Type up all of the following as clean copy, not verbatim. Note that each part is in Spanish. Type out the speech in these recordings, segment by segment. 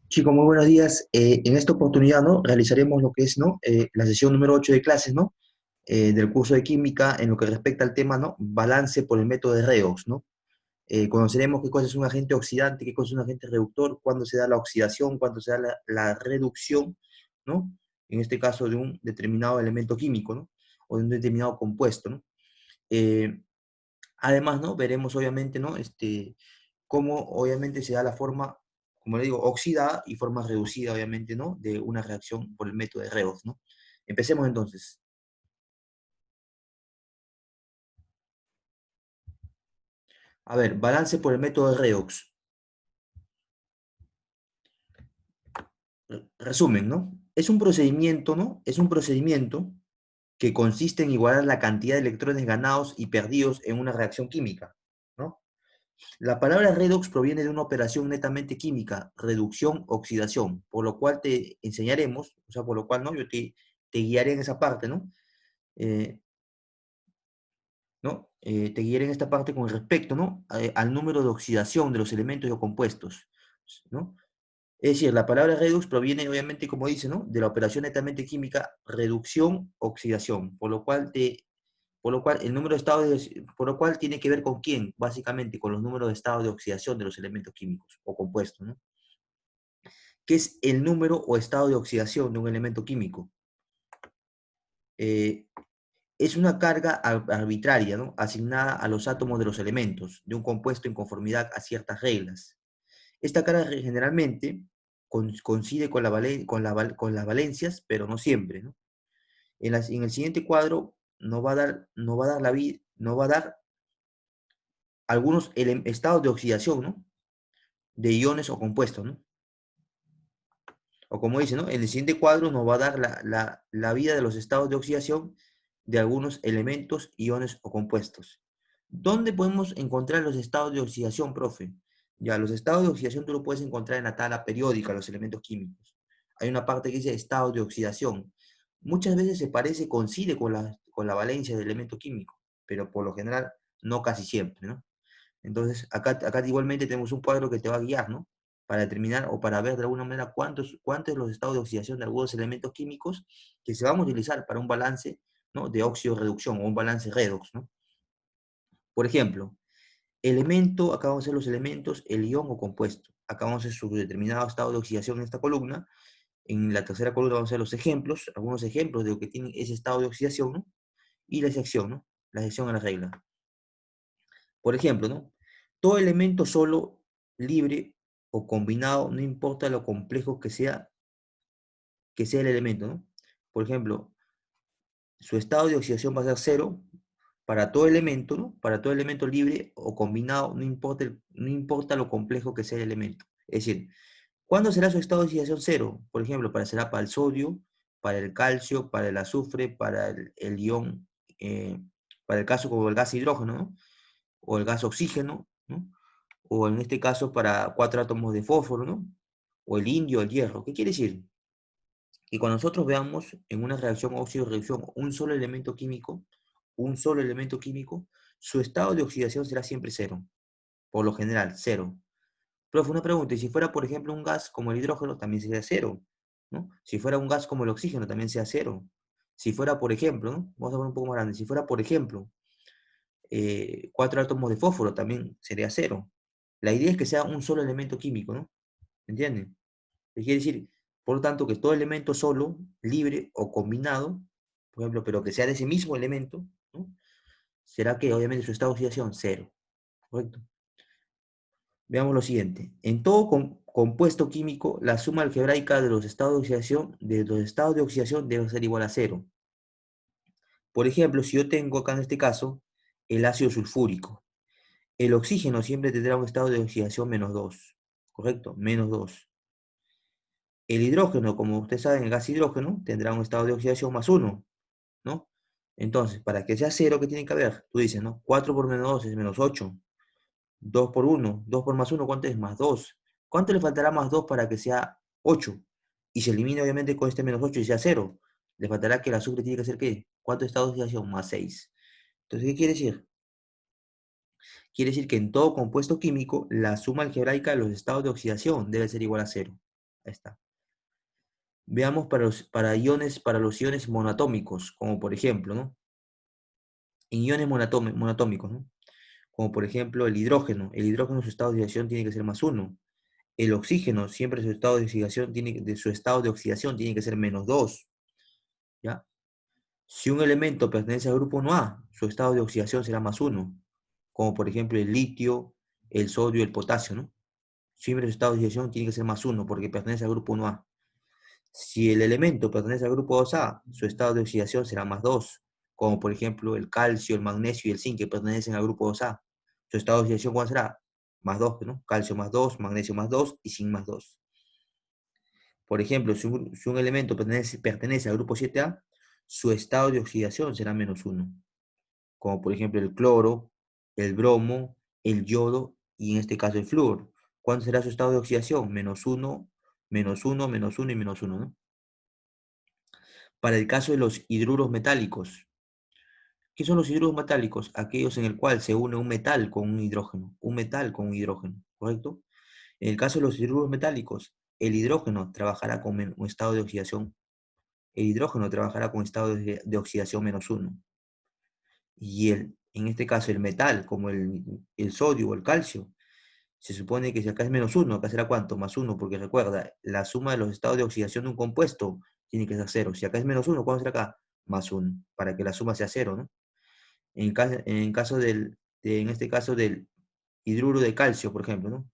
Chicos, muy buenos días. En esta oportunidad, ¿no? Realizaremos lo que es, ¿no? La sesión número 8 de clases, ¿no? Del curso de química en lo que respecta al tema, ¿no? Balance por el método de Redox, ¿no? Conoceremos qué cosa es un agente oxidante, qué cosa es un agente reductor, cuándo se da la oxidación, cuándo se da la reducción, ¿no? En este caso de un determinado elemento químico, ¿no? O de un determinado compuesto, ¿no? Eh, Además, ¿no? Veremos obviamente, ¿no? Cómo obviamente se da la forma, como le digo, oxidada y forma reducida, obviamente, ¿no? De una reacción por el método de Redox, ¿no? Empecemos entonces. A ver, balance por el método de Redox. Resumen, ¿no? Es un procedimiento, ¿no? Es un procedimiento que consiste en igualar la cantidad de electrones ganados y perdidos en una reacción química, ¿no? La palabra redox proviene de una operación netamente química, reducción, oxidación, por lo cual te enseñaremos, o sea, por lo cual, ¿no? Te guiaré en esa parte, ¿no? Eh, ¿No? Te guiaré en esta parte con respecto, ¿no? Al número de oxidación de los elementos o compuestos, ¿no? Es decir, la palabra redox proviene, obviamente, como dice, ¿no? De la operación netamente química, reducción, oxidación, por lo cual el número de estados por lo cual tiene que ver con quién, básicamente, con los números de estado de oxidación de los elementos químicos o compuestos, ¿no? ¿Qué es el número o estado de oxidación de un elemento químico? Eh, es una carga arbitraria, ¿no? Asignada a los átomos de los elementos de un compuesto en conformidad a ciertas reglas. Esta carga generalmente coincide con, con las valencias, pero no siempre, ¿no? En el siguiente cuadro nos va a dar algunos estados de oxidación, ¿no? De iones o compuestos, ¿no? O como dice, ¿no? En el siguiente cuadro nos va a dar la vida de los estados de oxidación de algunos elementos, iones o compuestos. ¿Dónde podemos encontrar los estados de oxidación, profe? Ya, los estados de oxidación tú lo puedes encontrar en la tabla periódica, los elementos químicos. Hay una parte que dice estado de oxidación. Muchas veces se parece, coincide con la valencia del elemento químico, pero por lo general no casi siempre, ¿no? Entonces, acá igualmente tenemos un cuadro que te va a guiar, ¿no? Para determinar o para ver de alguna manera cuántos los estados de oxidación de algunos elementos químicos que se van a utilizar para un balance, ¿no? De óxido-reducción o un balance redox, ¿no? Por ejemplo, elemento, acá vamos a hacer los elementos, el ion o compuesto. Acá vamos a hacer su determinado estado de oxidación en esta columna. En la tercera columna vamos a hacer los ejemplos, algunos ejemplos de lo que tiene ese estado de oxidación, ¿no? Y la sección, ¿no? La sección a la regla. Por ejemplo, ¿no? Todo elemento solo, libre o combinado, no importa lo complejo que sea el elemento, ¿no? Por ejemplo, su estado de oxidación va a ser cero para todo elemento, ¿no? Para todo elemento libre o combinado, no importa lo complejo que sea el elemento. Es decir, ¿cuándo será su estado de oxidación cero? Por ejemplo, será para el sodio, para el calcio, para el azufre, para el ion, para el caso como el gas hidrógeno, ¿no? O el gas oxígeno, ¿no? O en este caso para cuatro átomos de fósforo, ¿no? O el indio, el hierro. ¿Qué quiere decir? Que cuando nosotros veamos en una reacción óxido-reducción un solo elemento químico, su estado de oxidación será siempre cero, por lo general, cero. Pero fue una pregunta, y si fuera, por ejemplo, un gas como el hidrógeno, también sería cero, ¿no? Si fuera un gas como el oxígeno, también sería cero. Si fuera, por ejemplo, ¿no? Vamos a poner un poco más grande, si fuera, por ejemplo, cuatro átomos de fósforo, también sería cero. La idea es que sea un solo elemento químico, ¿no? ¿Entienden? Quiere decir, por lo tanto, que todo elemento solo, libre o combinado, por ejemplo, pero que sea de ese mismo elemento, ¿no? Será que obviamente su estado de oxidación cero, ¿correcto? Veamos lo siguiente. En todo compuesto químico, la suma algebraica de los estados de oxidación debe ser igual a cero. Por ejemplo, si yo tengo acá en este caso el ácido sulfúrico, el oxígeno siempre tendrá un estado de oxidación menos 2, ¿correcto? Menos 2. El hidrógeno, como ustedes saben, el gas hidrógeno tendrá un estado de oxidación más 1, ¿no? Entonces, para que sea cero, ¿qué tiene que haber? Tú dices, ¿no? 4 por menos 2 es menos 8. 2 por uno, 2 por más uno, ¿cuánto es? Más 2. ¿Cuánto le faltará más 2 para que sea 8? Y se elimina obviamente con este menos 8 y sea cero. Le faltará que el azufre tiene que ser ¿qué? ¿Cuánto estado de oxidación? Más 6. Entonces, ¿qué quiere decir? Quiere decir que en todo compuesto químico, la suma algebraica de los estados de oxidación debe ser igual a cero. Ahí está. Veamos para los iones monoatómicos, como por ejemplo, ¿no? En iones monoatómicos, ¿no? Como por ejemplo el hidrógeno. El hidrógeno, su estado de oxidación tiene que ser más uno. El oxígeno, siempre su estado de oxidación tiene que ser menos 2. ¿Ya? Si un elemento pertenece al grupo 1A, su estado de oxidación será más uno. Como por ejemplo el litio, el sodio, el potasio, ¿no? Siempre su estado de oxidación tiene que ser más uno porque pertenece al grupo 1A. Si el elemento pertenece al grupo 2A, su estado de oxidación será más 2, como por ejemplo el calcio, el magnesio y el zinc que pertenecen al grupo 2A. Su estado de oxidación, ¿cuál será? Más 2, ¿no? Calcio más 2, magnesio más 2 y zinc más 2. Por ejemplo, si un elemento pertenece al grupo 7A, su estado de oxidación será menos 1, como por ejemplo el cloro, el bromo, el yodo y en este caso el flúor. ¿Cuánto será su estado de oxidación? Menos 1, menos 1, menos 1 y menos 1, ¿no? Para el caso de los hidruros metálicos, ¿qué son los hidruros metálicos? Aquellos en el cual se une un metal con un hidrógeno, un metal con un hidrógeno, ¿correcto? En el caso de los hidruros metálicos, el hidrógeno trabajará con un estado de oxidación, el hidrógeno trabajará con estado de oxidación menos uno. Y en este caso el metal, como el sodio o el calcio, se supone que si acá es menos uno, acá será ¿cuánto? Más uno, porque recuerda, la suma de los estados de oxidación de un compuesto tiene que ser cero. Si acá es menos uno, ¿cuánto será acá? Más uno, para que la suma sea cero, ¿no? En este caso del hidruro de calcio, por ejemplo, ¿no?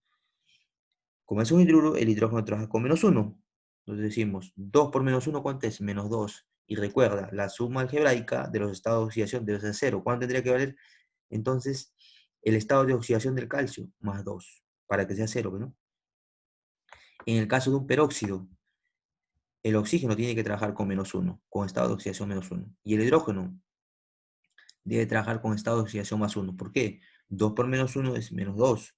Como es un hidruro, el hidrógeno trabaja con menos uno. Entonces decimos, 2 por menos uno, ¿cuánto es? Menos 2. Y recuerda, la suma algebraica de los estados de oxidación debe ser cero. ¿Cuánto tendría que valer? Entonces, el estado de oxidación del calcio, más 2, para que sea cero, ¿no? En el caso de un peróxido, el oxígeno tiene que trabajar con menos uno, con estado de oxidación menos uno. Y el hidrógeno debe trabajar con estado de oxidación más uno. ¿Por qué? 2 por menos uno es menos 2.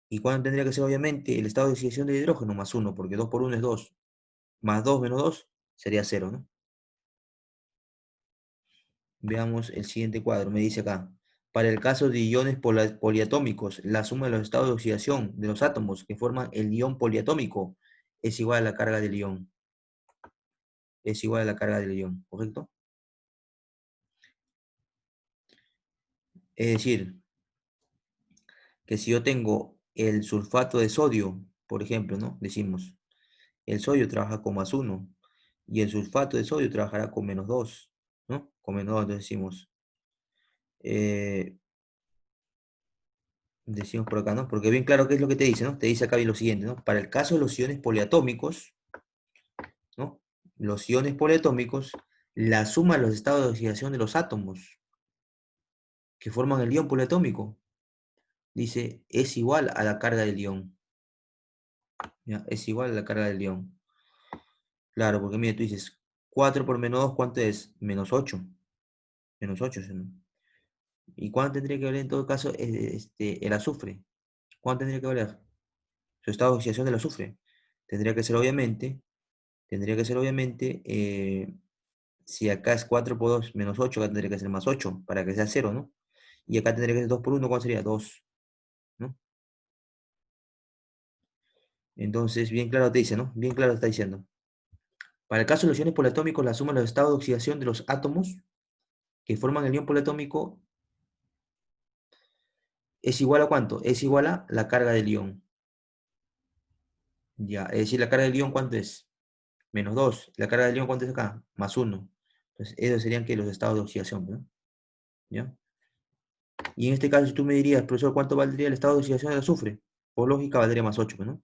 ¿Y cuánto tendría que ser, obviamente, el estado de oxidación del hidrógeno? Más uno, porque 2 por uno es 2. Más 2 menos 2 sería cero, ¿no? Veamos el siguiente cuadro. Me dice acá, para el caso de iones poliatómicos, la suma de los estados de oxidación de los átomos que forman el ion poliatómico es igual a la carga del ion. Es igual a la carga del ion, ¿correcto? Es decir, que si yo tengo el sulfato de sodio, por ejemplo, ¿no? Decimos, el sodio trabaja con más uno y el sulfato de sodio trabajará con menos 2, ¿no? Con menos 2, entonces eh, decimos por acá, ¿no? Porque bien claro qué es lo que te dice, ¿no? Te dice acá bien lo siguiente, ¿no? Para el caso de los iones poliatómicos, ¿no? Los iones poliatómicos, la suma de los estados de oxidación de los átomos que forman el ion poliatómico, dice, es igual a la carga del ion. ¿Ya? Es igual a la carga del ion. Claro, porque mira, tú dices, 4 por menos 2, ¿cuánto es? Menos 8. Menos 8, ¿sí, no? ¿Y cuánto tendría que valer en todo caso el azufre? ¿Cuánto tendría que valer? Su estado de oxidación del azufre. Tendría que ser obviamente, tendría que ser obviamente, si acá es 4 por 2 menos 8, acá tendría que ser más 8 para que sea cero, ¿no? Y acá tendría que ser 2 por 1, ¿cuánto sería? 2, ¿no? Entonces, bien claro te dice, ¿no? Bien claro te está diciendo. Para el caso de los iones poliatómicos, la suma de los estados de oxidación de los átomos que forman el ion poliatómico es igual a ¿cuánto? Es igual a la carga del ion. Ya, es decir, la carga del ion, ¿cuánto es? Menos 2. La carga del ion, ¿cuánto es acá? Más 1. Entonces, esos serían que los estados de oxidación, ¿no? ¿Ya? Y en este caso, si tú me dirías, profesor, ¿cuánto valdría el estado de oxidación del azufre? Por lógica, valdría más 8, ¿no?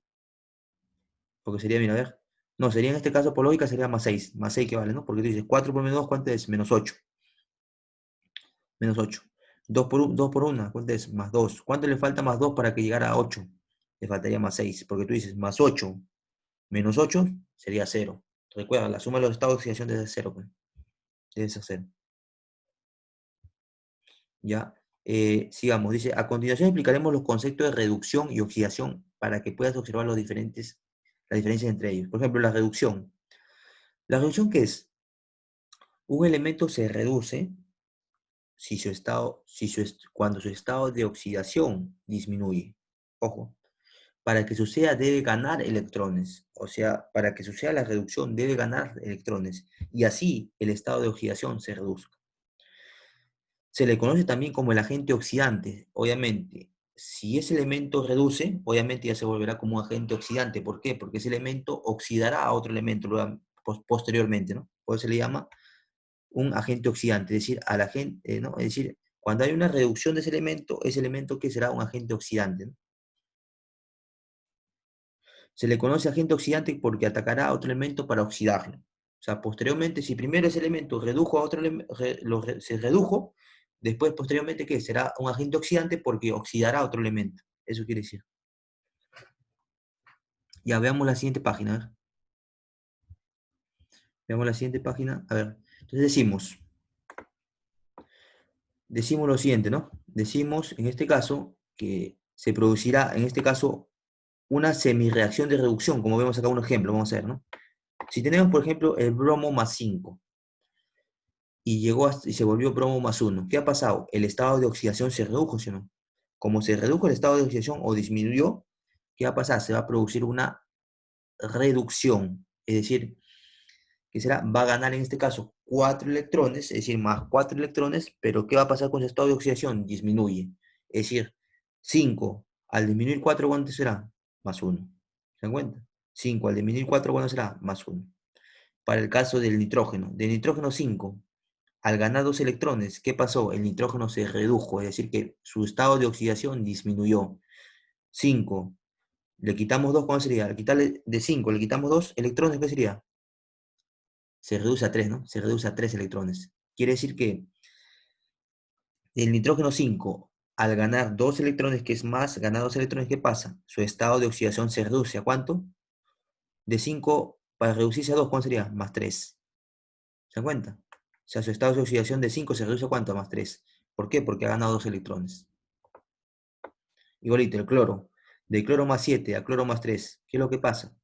Porque sería, mira, a ver. No, sería en este caso, por lógica, sería más 6. Más 6 que vale, ¿no? Porque tú dices, 4 por menos 2, ¿cuánto es? Menos 8. Menos 8. 2 por 1, ¿cuánto es? Más 2. ¿Cuánto le falta más 2 para que llegara a 8? Le faltaría más 6. Porque tú dices, más 8 menos 8 sería 0. Recuerda, la suma de los estados de oxidación debe ser 0, pues. Debe ser 0. ¿Ya? Sigamos, dice, a continuación explicaremos los conceptos de reducción y oxidación para que puedas observar las diferencias entre ellos. Por ejemplo, la reducción. ¿La reducción qué es? Un elemento se reduce cuando su estado de oxidación disminuye. Ojo, para que suceda debe ganar electrones. O sea, para que suceda la reducción debe ganar electrones. Y así el estado de oxidación se reduzca. Se le conoce también como el agente oxidante. Obviamente, si ese elemento reduce, obviamente ya se volverá como un agente oxidante. ¿Por qué? Porque ese elemento oxidará a otro elemento posteriormente, ¿no? Por eso se le llama un agente oxidante, es decir, al agente, ¿no? Es decir, cuando hay una reducción de ese elemento que será un agente oxidante, ¿no? Se le conoce agente oxidante porque atacará a otro elemento para oxidarlo. O sea, posteriormente, si primero ese elemento redujo a otro se redujo, después, posteriormente, ¿qué? Será un agente oxidante porque oxidará a otro elemento. Eso quiere decir. Ya veamos la siguiente página. A ver. Veamos la siguiente página. A ver. Entonces decimos lo siguiente, ¿no? Decimos, en este caso, que se producirá, en este caso, una semirreacción de reducción, como vemos acá un ejemplo, vamos a ver, ¿no? Si tenemos, por ejemplo, el bromo más 5 y y se volvió bromo más 1, ¿qué ha pasado? El estado de oxidación se redujo, ¿sí o no? Como se redujo el estado de oxidación o disminuyó, ¿qué va a pasar? Se va a producir una reducción, es decir, que será, va a ganar en este caso 4 electrones, es decir, más 4 electrones, pero ¿qué va a pasar con su estado de oxidación? Disminuye, es decir, 5 al disminuir 4, ¿cuánto será? Más 1. ¿Se dan cuenta? 5 al disminuir 4, ¿cuánto será? Más 1. Para el caso del nitrógeno 5, al ganar 2 electrones, ¿qué pasó? El nitrógeno se redujo, es decir, que su estado de oxidación disminuyó. 5, le quitamos 2, ¿cuánto sería? Al quitarle de 5, le quitamos 2 electrones, ¿qué sería? Se reduce a 3, ¿no? Se reduce a 3 electrones. Quiere decir que el nitrógeno 5, al ganar 2 electrones, que es más, ganar 2 electrones, ¿qué pasa? Su estado de oxidación se reduce a ¿cuánto? De 5, para reducirse a 2, ¿cuánto sería? Más 3. ¿Se dan cuenta? O sea, su estado de oxidación de 5 se reduce a ¿cuánto? Más 3. ¿Por qué? Porque ha ganado 2 electrones. Igualito, el cloro. De cloro más 7 a cloro más 3, ¿qué es lo que pasa?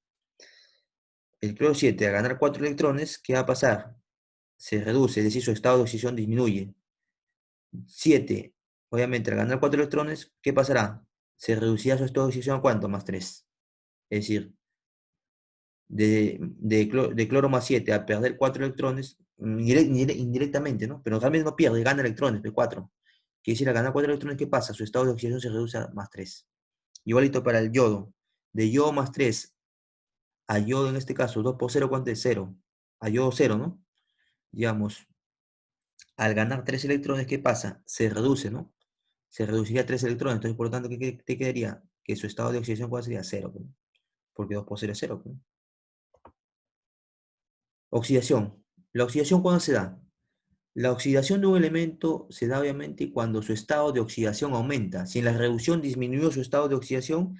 El cloro 7, al ganar 4 electrones, ¿qué va a pasar? Se reduce, es decir, su estado de oxidación disminuye. 7, obviamente, al ganar 4 electrones, ¿qué pasará? Se reducirá su estado de oxidación a ¿cuánto? Más 3. Es decir, de cloro más 7 a perder 4 electrones, indirectamente, ¿no? Pero realmente no pierde, gana electrones, de 4. Quiere decir, al ganar 4 electrones, ¿qué pasa? Su estado de oxidación se reduce a más 3. Igualito para el yodo. De yodo más 3 a yodo, en este caso, 2 por 0, ¿cuánto es? 0. A yodo 0, ¿no? Digamos, al ganar 3 electrones, ¿qué pasa? Se reduce, ¿no? Se reduciría a 3 electrones. Entonces, por lo tanto, ¿qué te quedaría? Que su estado de oxidación, ¿cuál sería? 0, ¿no? Porque 2 por 0 es 0, ¿no? Oxidación. ¿La oxidación cuándo se da? La oxidación de un elemento se da obviamente cuando su estado de oxidación aumenta. Si en la reducción disminuyó su estado de oxidación,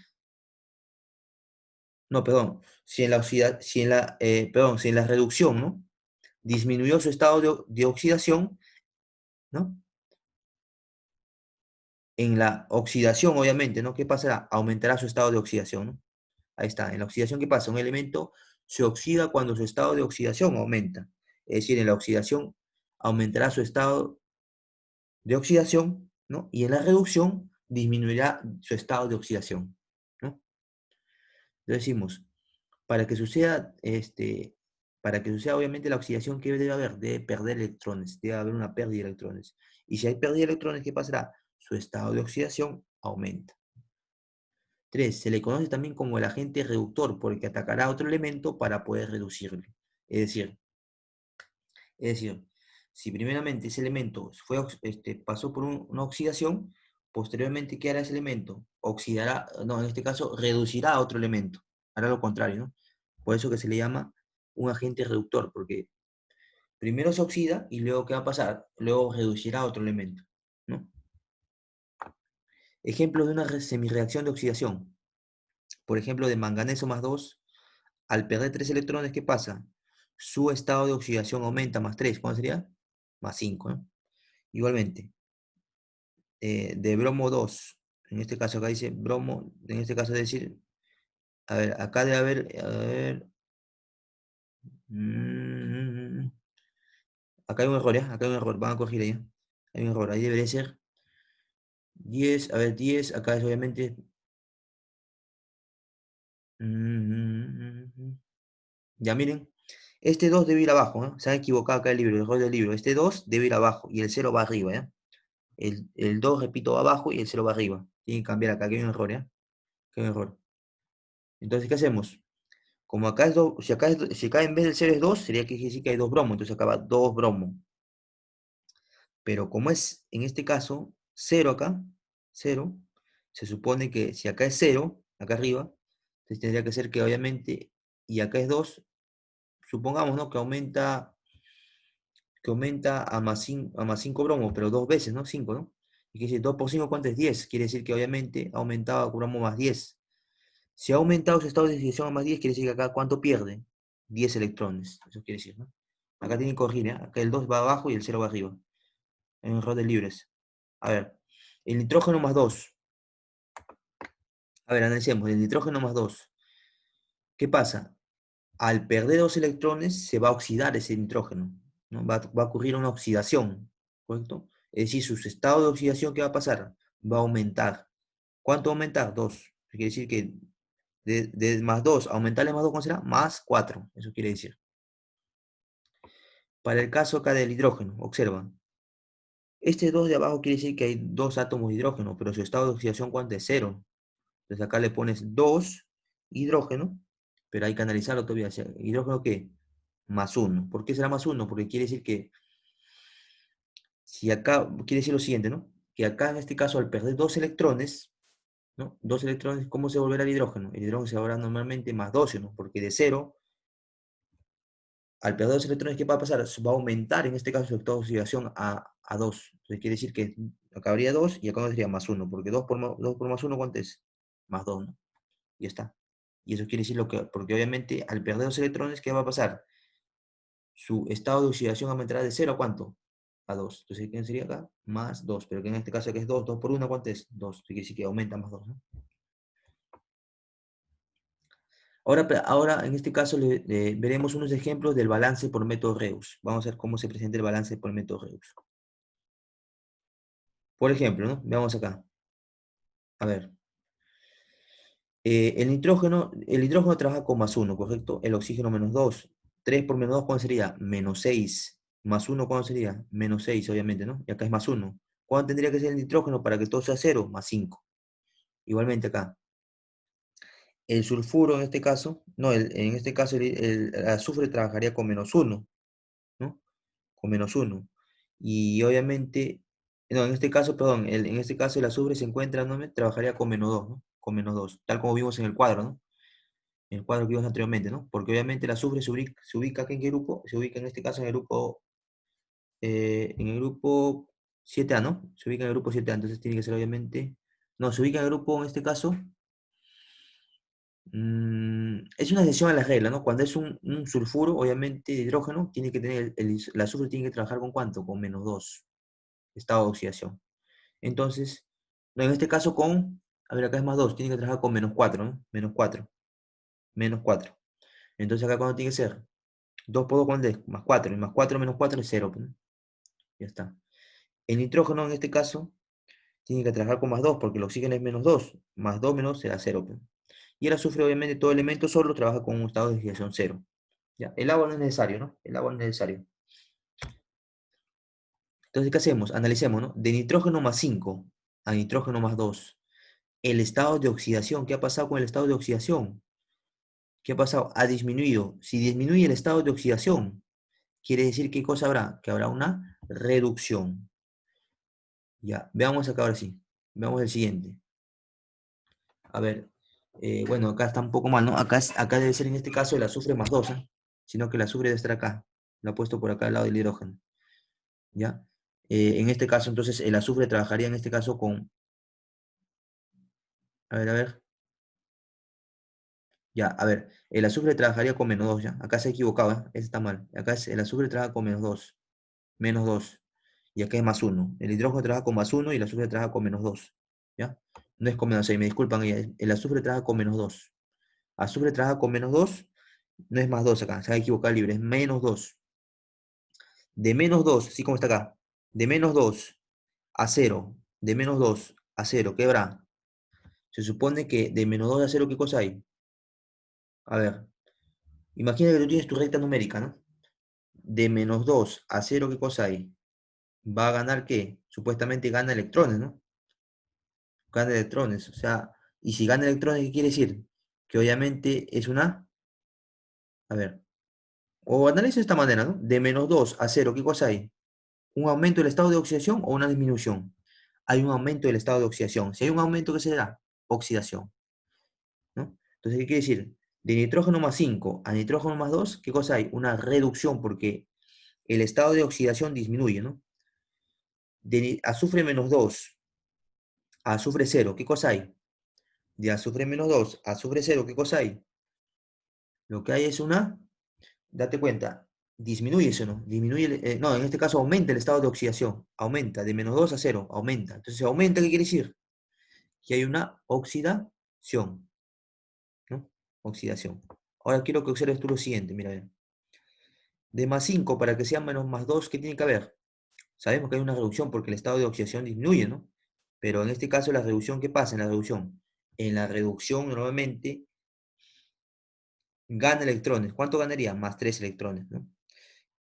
no, perdón, si en la reducción, ¿no? Disminuyó su estado de oxidación, ¿no? En la oxidación, obviamente, ¿no? ¿Qué pasará? Aumentará su estado de oxidación, ¿no? Ahí está. En la oxidación, ¿qué pasa? Un elemento se oxida cuando su estado de oxidación aumenta. Es decir, en la oxidación aumentará su estado de oxidación, ¿no? Y en la reducción disminuirá su estado de oxidación, ¿no? Entonces decimos, para que suceda, para que suceda obviamente la oxidación, ¿qué debe haber? Debe perder electrones, debe haber una pérdida de electrones. Y si hay pérdida de electrones, ¿qué pasará? Su estado de oxidación aumenta. 3, se le conoce también como el agente reductor porque atacará a otro elemento para poder reducirlo. Es decir, es decir, si primeramente ese elemento pasó por una oxidación, posteriormente, ¿qué hará ese elemento? Oxidará, no, en este caso, reducirá a otro elemento. Hará lo contrario, ¿no? Por eso que se le llama un agente reductor, porque primero se oxida y luego, ¿qué va a pasar? Luego reducirá a otro elemento, ¿no? Ejemplos de una semirreacción de oxidación. Por ejemplo, de manganeso más 2 al perder 3 electrones, ¿qué pasa? Su estado de oxidación aumenta más 3. ¿Cuánto sería? Más 5, ¿no? Igualmente, de bromo 2, en este caso acá dice bromo, en este caso es decir, a ver, acá debe haber, a ver, mm, acá hay un error, ¿ya? Acá hay un error, van a corregir ahí, ¿ya? Hay un error, ahí debería ser 10, a ver, 10, acá es obviamente Ya miren, este 2 debe ir abajo, ¿no? Se han equivocado acá el libro, el error del libro. Este 2 debe ir abajo y el cero va arriba, ¿ya? El 2 repito, va abajo y el cero va arriba. Tiene que cambiar acá, que hay un error, ¿ya? Que hay un error. Entonces, ¿qué hacemos? Como acá es 2, si acá en vez del cero es 2 sería que decir que hay 2 bromos, entonces acá va 2 bromos. Pero como es, en este caso, cero acá, cero, se supone que si acá es cero, acá arriba, entonces tendría que ser que obviamente, y acá es 2 supongamos, ¿no? Que aumenta a más 5 bromos, pero dos veces, ¿no? 5, ¿no? Y quiere decir, 2 por 5, ¿cuánto es? 10. Quiere decir que obviamente ha aumentado a bromo más 10. Si ha aumentado su estado de oxidación a más 10, quiere decir que acá, ¿cuánto pierde? 10 electrones. Eso quiere decir, ¿no? Acá tienen que corregir, ¿eh? Acá el 2 va abajo y el cero va arriba. En error de libres. A ver, el nitrógeno más 2. A ver, analicemos. El nitrógeno más 2. ¿Qué pasa? Al perder 2 electrones, se va a oxidar ese nitrógeno, ¿no? Va a ocurrir una oxidación, ¿correcto? Es decir, su estado de oxidación, ¿qué va a pasar? Va a aumentar. ¿Cuánto va a aumentar? 2. Quiere decir que de más 2, aumentarle más 2, ¿cuánto será? Más 4. Eso quiere decir. Para el caso acá del hidrógeno, observan. Este 2 de abajo quiere decir que hay 2 átomos de hidrógeno, pero su estado de oxidación, ¿cuánto es? 0. Entonces acá le pones 2 hidrógeno, pero hay que analizarlo todavía. ¿Hidrógeno qué? Más 1. ¿Por qué será más 1? Porque quiere decir que, si acá, quiere decir lo siguiente, ¿no? Que acá en este caso al perder 2 electrones, ¿no? 2 electrones, ¿cómo se volverá el hidrógeno? El hidrógeno se volverá normalmente más 12, ¿no? Porque de 0, al perder 2 electrones, ¿qué va a pasar? Va a aumentar en este caso su estado de oxidación a 2. Entonces quiere decir que acá habría 2 y acá sería más 1, porque 2 por más 1, ¿cuánto es? Más 2, ¿no? Y ya está. Y eso quiere decir porque obviamente al perder 2 electrones, ¿qué va a pasar? Su estado de oxidación aumentará de 0 a ¿cuánto? A 2. Entonces, ¿qué sería acá? Más 2. Pero que en este caso que es 2, 2 por 1, ¿cuánto es? 2. Quiere decir que aumenta más 2, ¿no? Ahora, en este caso, veremos unos ejemplos del balance por método Reus. Vamos a ver cómo se presenta el balance por método Reus. Por ejemplo, ¿no? Veamos acá. A ver. El hidrógeno trabaja con más 1, ¿correcto? El oxígeno menos 2. 3 por menos 2, ¿cuánto sería? Menos 6. Más 1, ¿cuánto sería? Menos 6, obviamente, ¿no? Y acá es más 1. ¿Cuánto tendría que ser el nitrógeno para que todo sea 0? Más 5. Igualmente acá. El sulfuro en este caso, no, en este caso el azufre trabajaría con menos 1, ¿no? Con menos 1. Y obviamente, no, en este caso, perdón, en este caso el azufre se encuentra, ¿no? Trabajaría con menos 2, ¿no? Con menos 2, tal como vimos en el cuadro, ¿no? En el cuadro que vimos anteriormente, ¿no? Porque obviamente el azufre se ubica aquí en qué grupo, se ubica en este caso en el grupo 7A, ¿no? Se ubica en el grupo 7A, entonces tiene que ser obviamente, no, se ubica en el grupo en este caso. Es una excepción a la regla, ¿no? Cuando es un sulfuro, obviamente, de hidrógeno, tiene que tener, el azufre tiene que trabajar con ¿cuánto? Con menos 2, estado de oxidación. Entonces, no, en este caso a ver, acá es más 2, tiene que trabajar con menos 4, ¿no? Menos 4, menos 4. Entonces acá cuando tiene que ser 2 por 2, ¿cuánto es? Más 4, y más 4 menos 4 es 0, ¿no? Ya está. El nitrógeno en este caso tiene que trabajar con más 2, porque el oxígeno es menos 2, más 2 menos será 0, ¿no? Y el azufre, obviamente, todo elemento solo trabaja con un estado de oxidación 0. Ya, el agua no es necesario, ¿no? El agua no es necesario. Entonces, ¿qué hacemos? Analicemos, ¿no? De nitrógeno más 5 a nitrógeno más 2. El estado de oxidación, ¿qué ha pasado con el estado de oxidación? ¿Qué ha pasado? Ha disminuido. Si disminuye el estado de oxidación, quiere decir ¿qué cosa habrá? Que habrá una reducción. Ya, veamos acá ahora sí. Veamos el siguiente. A ver, bueno, acá está un poco mal, ¿no? Acá debe ser en este caso el azufre más 2, ¿eh? Sino que el azufre debe estar acá. Lo he puesto por acá al lado del hidrógeno. ¿Ya? En este caso, entonces, el azufre trabajaría en este caso con, a ver, ya, a ver, el azufre trabajaría con menos 2, ¿ya? Acá se ha equivocado, ¿eh? Ese está mal. Acá el azufre trabaja con menos 2, y acá es más 1. El hidrógeno trabaja con más 1 y el azufre trabaja con menos 2, ¿ya? No es con menos 6, me disculpan, el azufre trabaja con menos 2. Azufre trabaja con menos 2, no es más 2 acá, se ha equivocado libre, es menos 2. De menos 2, así como está acá, de menos 2 a 0, de menos 2 a 0, ¿qué habrá? Se supone que de menos 2 a 0, ¿qué cosa hay? A ver, imagina que tú tienes tu recta numérica, ¿no? De -2 a 0, ¿qué cosa hay? Va a ganar ¿qué? Supuestamente gana electrones, ¿no? Gana electrones, o sea, y si gana electrones, ¿qué quiere decir? Que obviamente es una, a ver, o analizo de esta manera, ¿no? De -2 a 0, ¿qué cosa hay? ¿Un aumento del estado de oxidación o una disminución? Hay un aumento del estado de oxidación. Si hay un aumento, ¿qué se da? Oxidación, ¿no? Entonces, ¿qué quiere decir? De nitrógeno más 5 a nitrógeno más 2, ¿qué cosa hay? Una reducción porque el estado de oxidación disminuye, ¿no? De azufre -2 a azufre 0, ¿qué cosa hay? De azufre -2 a azufre 0, ¿qué cosa hay? Lo que hay es una, date cuenta, disminuye eso, ¿no? Disminuye, no, en este caso aumenta el estado de oxidación, aumenta de -2 a 0, aumenta. Entonces, aumenta, ¿qué quiere decir? Que hay una oxidación, ¿no? Oxidación. Ahora quiero que observes tú lo siguiente, mira, bien. De más 5 para que sea menos más 2, ¿qué tiene que haber? Sabemos que hay una reducción porque el estado de oxidación disminuye, ¿no? Pero en este caso, la reducción, ¿qué pasa en la reducción? En la reducción, normalmente, gana electrones. ¿Cuánto ganaría? Más 3 electrones, ¿no?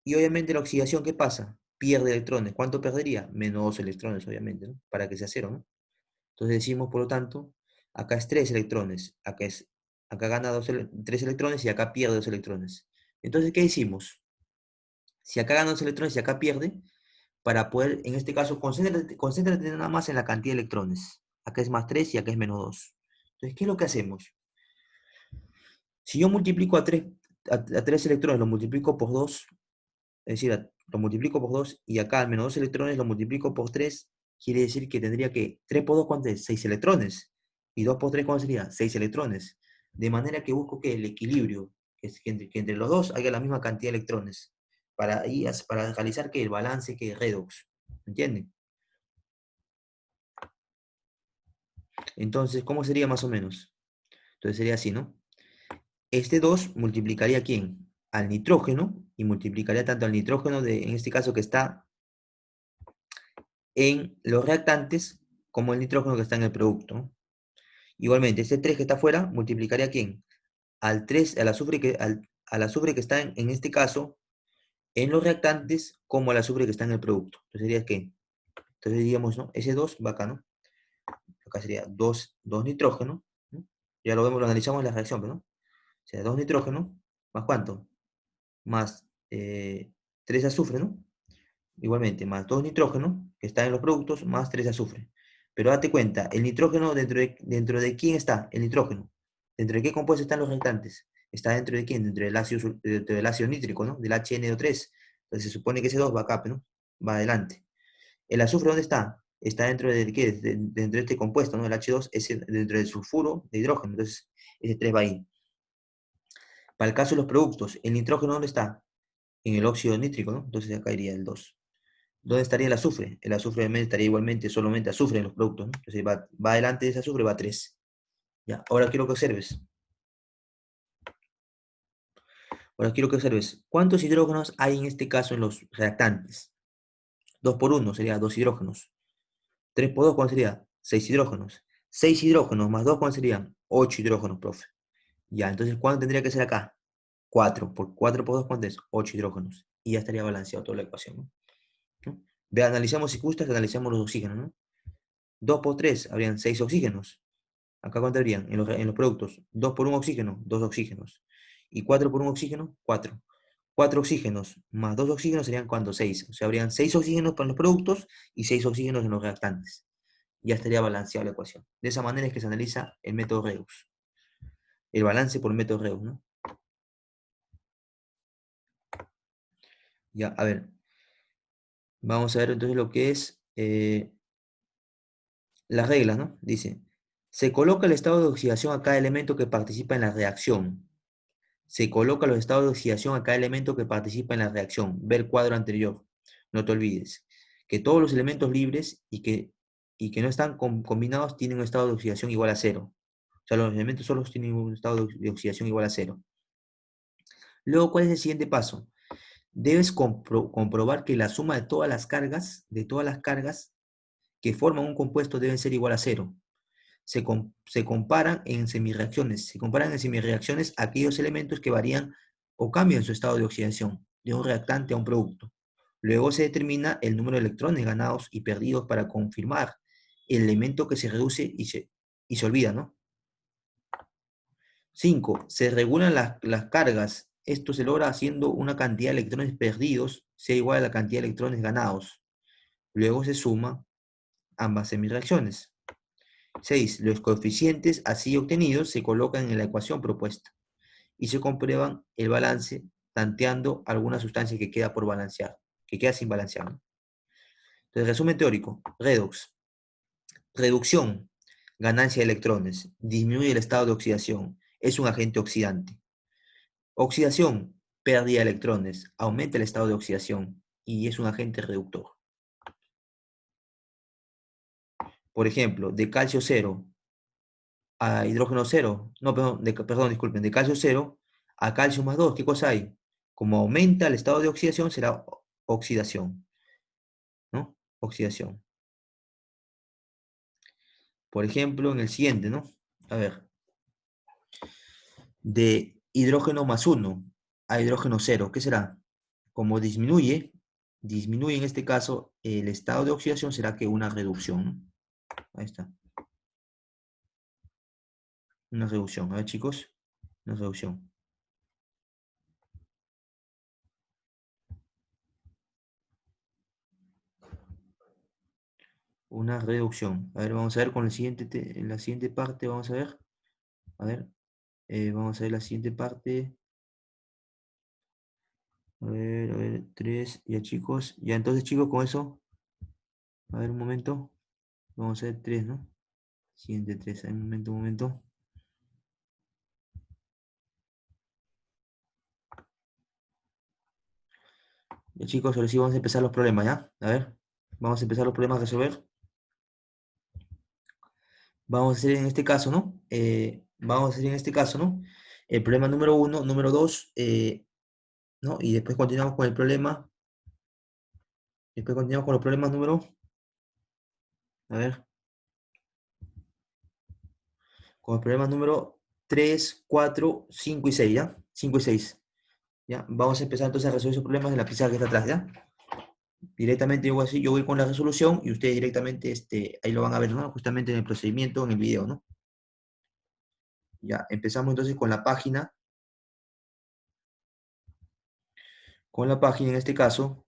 Y obviamente la oxidación, ¿qué pasa? Pierde electrones. ¿Cuánto perdería? -2 electrones, obviamente, ¿no? Para que sea cero, ¿no? Entonces decimos, por lo tanto, acá es 3 electrones, acá gana 3 electrones y acá pierde 2 electrones. Entonces, ¿qué decimos? Si acá gana 2 electrones y acá pierde, para poder, en este caso, concéntrate nada más en la cantidad de electrones. Acá es más 3 y acá es -2. Entonces, ¿qué es lo que hacemos? Si yo multiplico a 3 electrones, lo multiplico por 2, es decir, lo multiplico por 2 y acá al -2 electrones lo multiplico por 3, quiere decir que tendría que 3 por 2, ¿cuánto es? 6 electrones. Y 2 por 3, ¿cuánto sería? 6 electrones. De manera que busco que el equilibrio, que entre los dos haya la misma cantidad de electrones, para realizar que el balance, que redox. ¿Entienden? Entonces, ¿cómo sería más o menos? Entonces sería así, ¿no? Este 2 multiplicaría ¿a quién? Al nitrógeno, y multiplicaría tanto al nitrógeno, en este caso que está en los reactantes, como el nitrógeno que está en el producto, ¿no? Igualmente, este 3 que está afuera, multiplicaría ¿a quién? Al 3, al azufre que está en este caso, en los reactantes, como al azufre que está en el producto. Entonces sería ¿qué? Entonces diríamos, ¿no? Ese 2 va acá, ¿no? Acá sería 2 nitrógeno, ¿no? Ya lo vemos, lo analizamos en la reacción, ¿no? O sea, 2 nitrógeno, ¿más cuánto? Más 3 azufre, ¿no? Igualmente, más 2 nitrógeno, que está en los productos, más 3 azufre. Pero date cuenta, el nitrógeno, ¿dentro de quién está? El nitrógeno. ¿Dentro de qué compuesto están los restantes? ¿Está dentro de quién? Dentro del ácido nítrico, ¿no? Del HNO3. Entonces se supone que ese 2 va acá, ¿no? Va adelante. ¿El azufre dónde está? Está dentro de qué? Dentro de este compuesto, ¿no? El H2 es dentro del sulfuro de hidrógeno. Entonces ese 3 va ahí. Para el caso de los productos, ¿el nitrógeno dónde está? En el óxido nítrico, ¿no? Entonces acá iría el 2. ¿Dónde estaría el azufre? El azufre obviamente estaría igualmente, solamente azufre en los productos, ¿no? Entonces va adelante de ese azufre, va 3. Ya, ahora quiero que observes. Ahora quiero que observes. ¿Cuántos hidrógenos hay en este caso en los reactantes? 2 por 1 sería 2 hidrógenos. 3 por 2, ¿cuánto sería? 6 hidrógenos. 6 hidrógenos más 2, ¿cuánto serían? 8 hidrógenos, profe. Ya, entonces, ¿cuánto tendría que ser acá? 4. Por 4 por 2, ¿cuánto es? 8 hidrógenos. Y ya estaría balanceado toda la ecuación, ¿no? ¿No? Ve, analizamos si gustas, analizamos los oxígenos, ¿no? 2 por 3, habrían 6 oxígenos. Acá cuánto habrían en los productos. 2 por 1 oxígeno, 2 oxígenos. Y 4 por 1 oxígeno, 4. 4 oxígenos más 2 oxígenos serían ¿cuánto? 6. O sea, habrían 6 oxígenos para los productos y 6 oxígenos en los reactantes. Ya estaría balanceada la ecuación. De esa manera es que se analiza el método Redox. El balance por método Redox, ¿no? Ya, a ver. Vamos a ver entonces lo que es las reglas, ¿no? Dice, se coloca el estado de oxidación a cada elemento que participa en la reacción. Se coloca los estados de oxidación a cada elemento que participa en la reacción. Ver el cuadro anterior. No te olvides que todos los elementos libres y que no están combinados tienen un estado de oxidación igual a cero. O sea, los elementos solos tienen un estado de oxidación igual a cero. Luego, ¿cuál es el siguiente paso? Debes comprobar que la suma de todas las cargas que forman un compuesto deben ser igual a cero. se comparan en semirreacciones. Se comparan en semirreacciones aquellos elementos que varían o cambian su estado de oxidación de un reactante a un producto. Luego se determina el número de electrones ganados y perdidos para confirmar el elemento que se reduce y se olvida, ¿no? 5. Se regulan las cargas. Esto se logra haciendo una cantidad de electrones perdidos sea igual a la cantidad de electrones ganados. Luego se suma ambas semirreacciones. 6. Los coeficientes así obtenidos se colocan en la ecuación propuesta y se comprueban el balance tanteando alguna sustancia que queda por balancear, que queda sin balancear, ¿no? Entonces, resumen teórico. Redox. Reducción. Ganancia de electrones. Disminuye el estado de oxidación. Es un agente oxidante. Oxidación. Pérdida de electrones. Aumenta el estado de oxidación y es un agente reductor. Por ejemplo, de calcio 0 a hidrógeno 0. No, perdón, disculpen. De calcio 0 a calcio más 2. ¿Qué cosa hay? Como aumenta el estado de oxidación, será oxidación, ¿no? Oxidación. Por ejemplo, en el siguiente, ¿no? A ver. De hidrógeno más 1 a hidrógeno 0. ¿Qué será? Como disminuye en este caso el estado de oxidación, será que una reducción, ¿no? Ahí está. Una reducción. A ver, chicos. Una reducción. Una reducción. A ver, vamos a ver con el siguiente la siguiente parte. Vamos a ver. A ver. Vamos a ver la siguiente parte. A ver, 3. Ya, chicos. Ya, entonces, chicos, con eso. A ver, un momento. Vamos a ver 3, ¿no? Siguiente 3. Un momento, un momento. Ya, chicos, ahora sí vamos a empezar los problemas, ¿ya? A ver. Vamos a empezar los problemas a resolver. Vamos a hacer en este caso, ¿no? Vamos a hacer en este caso, ¿no? El problema número 1, número 2, ¿no? Y después continuamos con el problema. Después continuamos con los problemas número. A ver. Con los problemas número 3, 4, 5 y 6, ¿ya? 5 y 6. ¿Ya? Vamos a empezar entonces a resolver esos problemas en la pizarra que está atrás, ¿ya? Directamente yo voy con la resolución y ustedes directamente ahí lo van a ver, ¿no? Justamente en el procedimiento, en el video, ¿no? Ya, empezamos entonces con la página en este caso,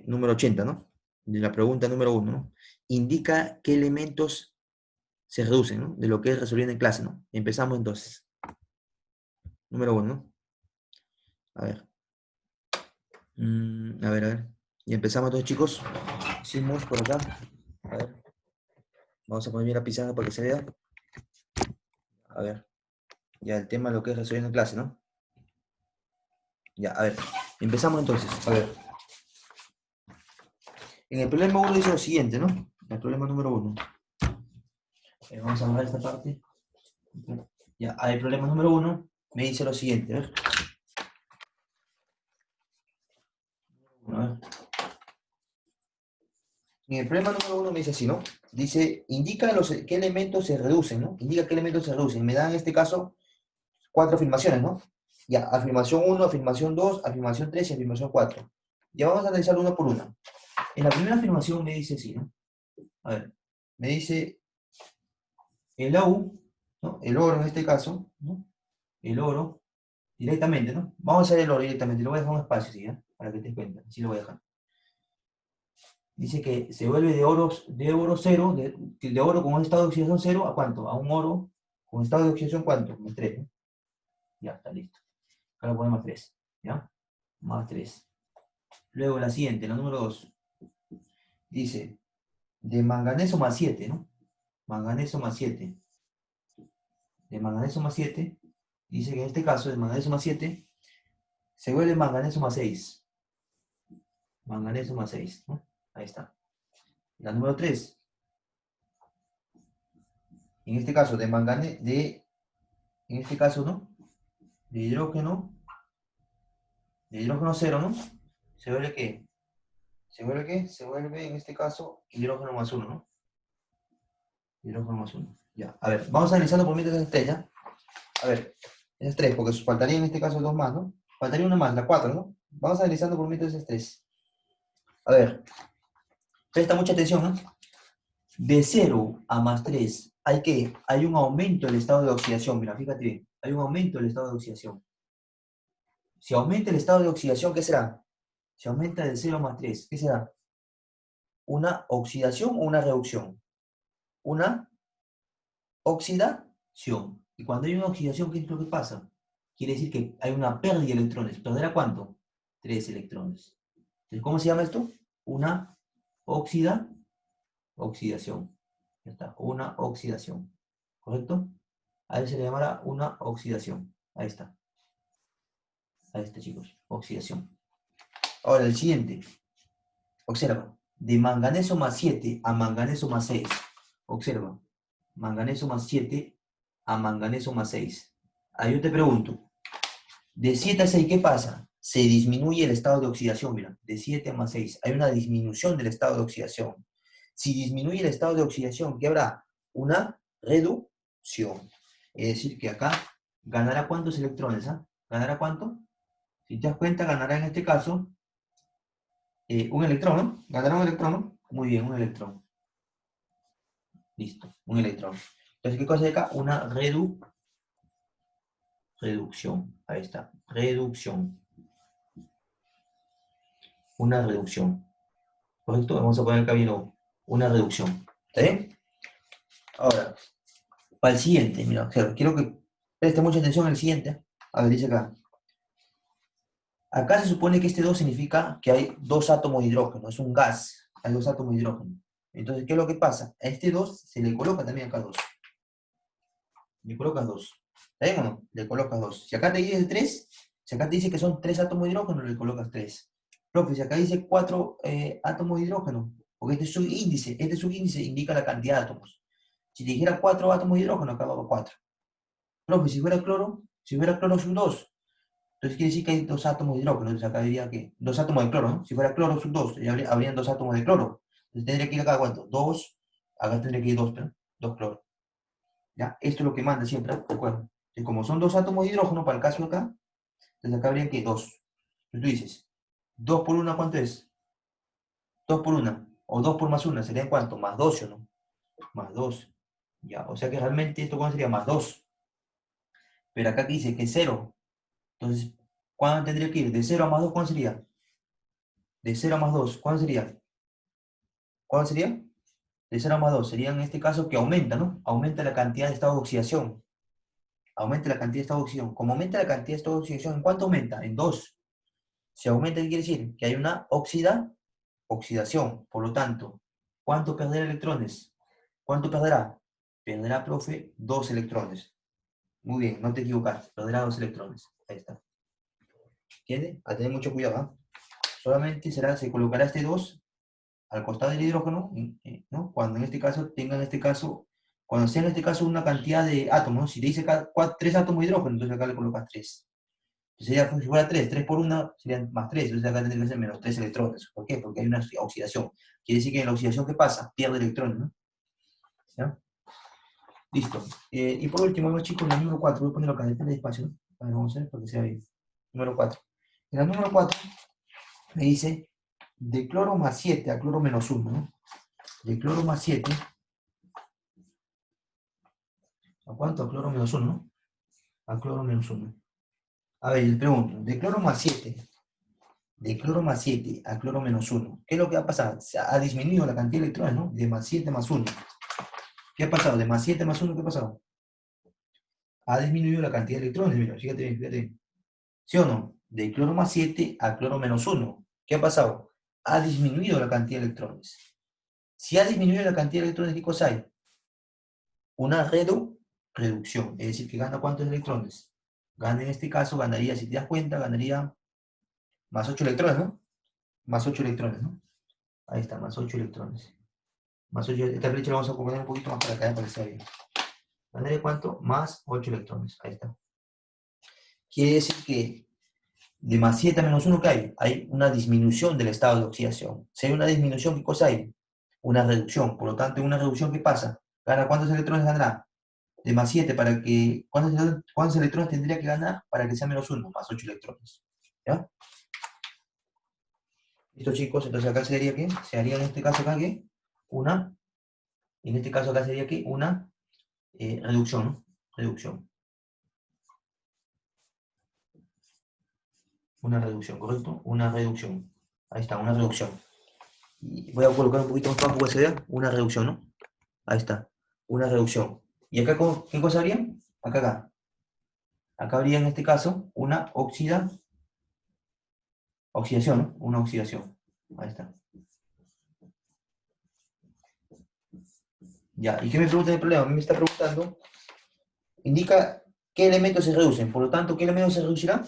número 80, ¿no? De la pregunta número 1, ¿no? Indica qué elementos se reducen, ¿no? De lo que es resolviendo en clase, ¿no? Empezamos entonces. Número 1, ¿no? A ver. A ver, a ver. Y empezamos entonces, chicos. Hicimos por acá. A ver. Vamos a poner bien la pizarra para que se vea. A ver. Ya el tema de lo que es resolviendo en clase, ¿no? Ya, a ver. Empezamos entonces. A ver. En el problema 1 dice lo siguiente, ¿no? El problema número 1. Vamos a borrar esta parte. Ya, el problema número 1 me dice lo siguiente, a ver. A ver. En el problema número 1 me dice así, ¿no? Dice, indica qué elementos se reducen, ¿no? Indica qué elementos se reducen. Me dan en este caso 4 afirmaciones, ¿no? Ya, afirmación 1, afirmación 2, afirmación 3 y afirmación 4. Ya vamos a analizar uno por uno. En la primera afirmación me dice así, ¿no? A ver, me dice el OU, ¿no? El oro en este caso, ¿no? El oro, directamente, ¿no? Vamos a hacer el oro directamente, lo voy a dejar un espacio, ¿sí? Para que te cuenten, así lo voy a dejar. Dice que se vuelve de oro cero, de oro con un estado de oxidación cero, ¿a cuánto? A un oro con estado de oxidación, ¿cuánto? Más 3, ¿no? Ya, está listo. Acá lo ponemos 3, ¿ya? Más 3. Luego la siguiente, la número 2. Dice, de manganeso más 7, ¿no? Manganeso más 7. De manganeso más 7. Dice que en este caso, de manganeso más 7, se vuelve manganeso más 6. Manganeso más 6, ¿no? Ahí está. La número 3. En este caso, en este caso, ¿no? De hidrógeno cero, ¿no? ¿Se vuelve qué? ¿Se vuelve qué? Se vuelve, en este caso, hidrógeno más 1, ¿no? Hidrógeno más 1. Ya, a ver, vamos analizando por medio de esas tres, ¿ya? A ver, esas tres, porque faltaría en este caso dos más, ¿no? Faltaría una más, la 4, ¿no? Vamos analizando por medio de esas tres. A ver, presta mucha atención, ¿no? De 0 a más 3, ¿hay qué? Hay un aumento del estado de oxidación. Mira, fíjate bien, hay un aumento del estado de oxidación. Si aumenta el estado de oxidación, ¿qué será? Si aumenta de 0 a más 3, ¿qué será? ¿Una oxidación o una reducción? Una oxidación. Y cuando hay una oxidación, ¿qué es lo que pasa? Quiere decir que hay una pérdida de electrones. ¿Perderá cuánto? 3 electrones. Entonces, ¿cómo se llama esto? Una oxidación. Ya está, una oxidación. ¿Correcto? A eso se le llamará una oxidación. Ahí está. Ahí está, chicos. Oxidación. Ahora, el siguiente. Observa. De manganeso más 7 a manganeso más 6. Observa. Manganeso más 7 a manganeso más 6. Ahí yo te pregunto. De 7 a 6, ¿qué pasa? Se disminuye el estado de oxidación, mira. De 7 a más 6. Hay una disminución del estado de oxidación. Si disminuye el estado de oxidación, ¿qué habrá? Una reducción. Es decir, que acá ganará ¿cuántos electrones? ¿Ah? ¿Ganará cuánto? Si te das cuenta, ganará en este caso un electrón, ¿no? ¿Ganará un electrón, no? Muy bien, un electrón. Listo, un electrón. Entonces, ¿qué cosa hay acá? Una reducción. Ahí está, reducción. Una reducción. ¿Correcto? Vamos a poner acá bien una reducción. ¿Está bien? Ahora, para el siguiente, mira, observa, quiero que preste mucha atención al siguiente. A ver, dice acá. Acá se supone que este 2 significa que hay dos átomos de hidrógeno, es un gas, hay dos átomos de hidrógeno. Entonces, ¿qué es lo que pasa? A este 2 se le coloca también acá 2. Le colocas 2. ¿Está bien o no? Le colocas 2. Si acá te dice 3, si acá te dice que son 3 átomos de hidrógeno, le colocas 3. Profe, si acá dice 4 átomos de hidrógeno, porque este subíndice indica la cantidad de átomos. Si te dijera 4 átomos de hidrógeno, acá va 4. Profe, si fuera cloro sub 2, entonces quiere decir que hay dos átomos de hidrógeno. Entonces acá diría que dos átomos de cloro, ¿no? Si fuera cloro sub 2, habrían dos átomos de cloro. Entonces tendría que ir acá, ¿cuánto? 2, acá tendría que ir 2, ¿no? 2 cloro. ¿Ya? Esto es lo que manda siempre, recuerda. Entonces, como son dos átomos de hidrógeno, para el caso de acá, entonces acá habría que 2. Entonces tú dices, 2 por 1, ¿cuánto es? 2 por 1, o 2 por más 1, ¿serían cuánto? Más 2, ¿o no? Más 2. Ya, o sea que realmente esto, ¿cuánto sería? Más 2. Pero acá que dice que es 0. Entonces, ¿cuándo tendría que ir? De 0 a más 2, ¿cuánto sería? De 0 a más 2, ¿cuánto sería? ¿Cuánto sería? De 0 a más 2. Sería en este caso que aumenta, ¿no? Aumenta la cantidad de estado de oxidación. Aumenta la cantidad de estado de oxidación. Como aumenta la cantidad de estado de oxidación, ¿en cuánto aumenta? En 2. Si aumenta, ¿qué quiere decir? Que hay una oxidación. Por lo tanto, ¿cuánto perderá electrones? ¿Cuánto perderá? Perderá, profe, 2 electrones. Muy bien, no te equivocas. Perderá 2 electrones. Ahí está. ¿Entiendes? A tener mucho cuidado, ¿ah? Solamente se colocará este 2 al costado del hidrógeno, ¿no? Cuando en este caso cuando sea en este caso una cantidad de átomos, ¿no? Si te dice 3 átomos de hidrógeno, entonces acá le colocas 3. Sería, si fuera 3, 3 por 1 serían más 3, entonces acá tendría que ser menos 3 electrones. ¿Por qué? Porque hay una oxidación. Quiere decir que en la oxidación, ¿qué pasa? Pierde electrones, ¿no? ¿Ya? Listo. Y por último, los chicos, en el número 4, voy a ponerlo acá, depende de espacio, ¿no? A ver, vamos a ver para que sea bien. Número 4. En el número 4 me dice de cloro más 7 a cloro menos 1, ¿no? De cloro más 7, ¿a cuánto? A cloro menos 1, ¿no? A cloro menos 1. A ver, les pregunto, de cloro más 7 a cloro menos 1, ¿qué es lo que ha pasado? Se ha disminuido la cantidad de electrones, ¿no? De más 7 más 1. ¿Qué ha pasado? De más 7 más 1, ¿qué ha pasado? Ha disminuido la cantidad de electrones, mira, fíjate bien, fíjate bien. ¿Sí o no? De cloro más 7 a cloro menos 1. ¿Qué ha pasado? Ha disminuido la cantidad de electrones. Si ha disminuido la cantidad de electrones, ¿qué cosa hay? Una reducción, es decir, que gana ¿cuántos electrones? Gana en este caso, ganaría, si te das cuenta, ganaría más 8 electrones, ¿no? Más 8 electrones, ¿no? Ahí está, más 8 electrones. Más 8, esta flecha la vamos a poner un poquito más para acá para que sea bien. ¿Ganaría cuánto? Más 8 electrones, ahí está. Quiere decir que de más 7 a menos 1, ¿qué hay? Hay una disminución del estado de oxidación. Si hay una disminución, ¿qué cosa hay? Una reducción. Por lo tanto, en una reducción, ¿qué pasa? ¿Gana cuántos electrones ganará? De más 7 para que... ¿Cuántos electrones tendría que ganar para que sea menos 1? Más 8 electrones. ¿Ya? Listo, chicos. Entonces acá sería que se haría en este caso acá que una... En este caso acá sería que una reducción, ¿no? Reducción. Una reducción, ¿correcto? Una reducción. Ahí está, una reducción. Y voy a colocar un poquito más abajo que se vea. Una reducción, ¿no? Ahí está. Una reducción. ¿Y acá qué cosa habría? Acá. Acá habría en este caso una oxidación, ¿no? Una oxidación. Ahí está. Ya, ¿y qué me pregunta el problema? A mí me está preguntando, indica qué elementos se reducen. Por lo tanto, ¿qué elementos se reducirán?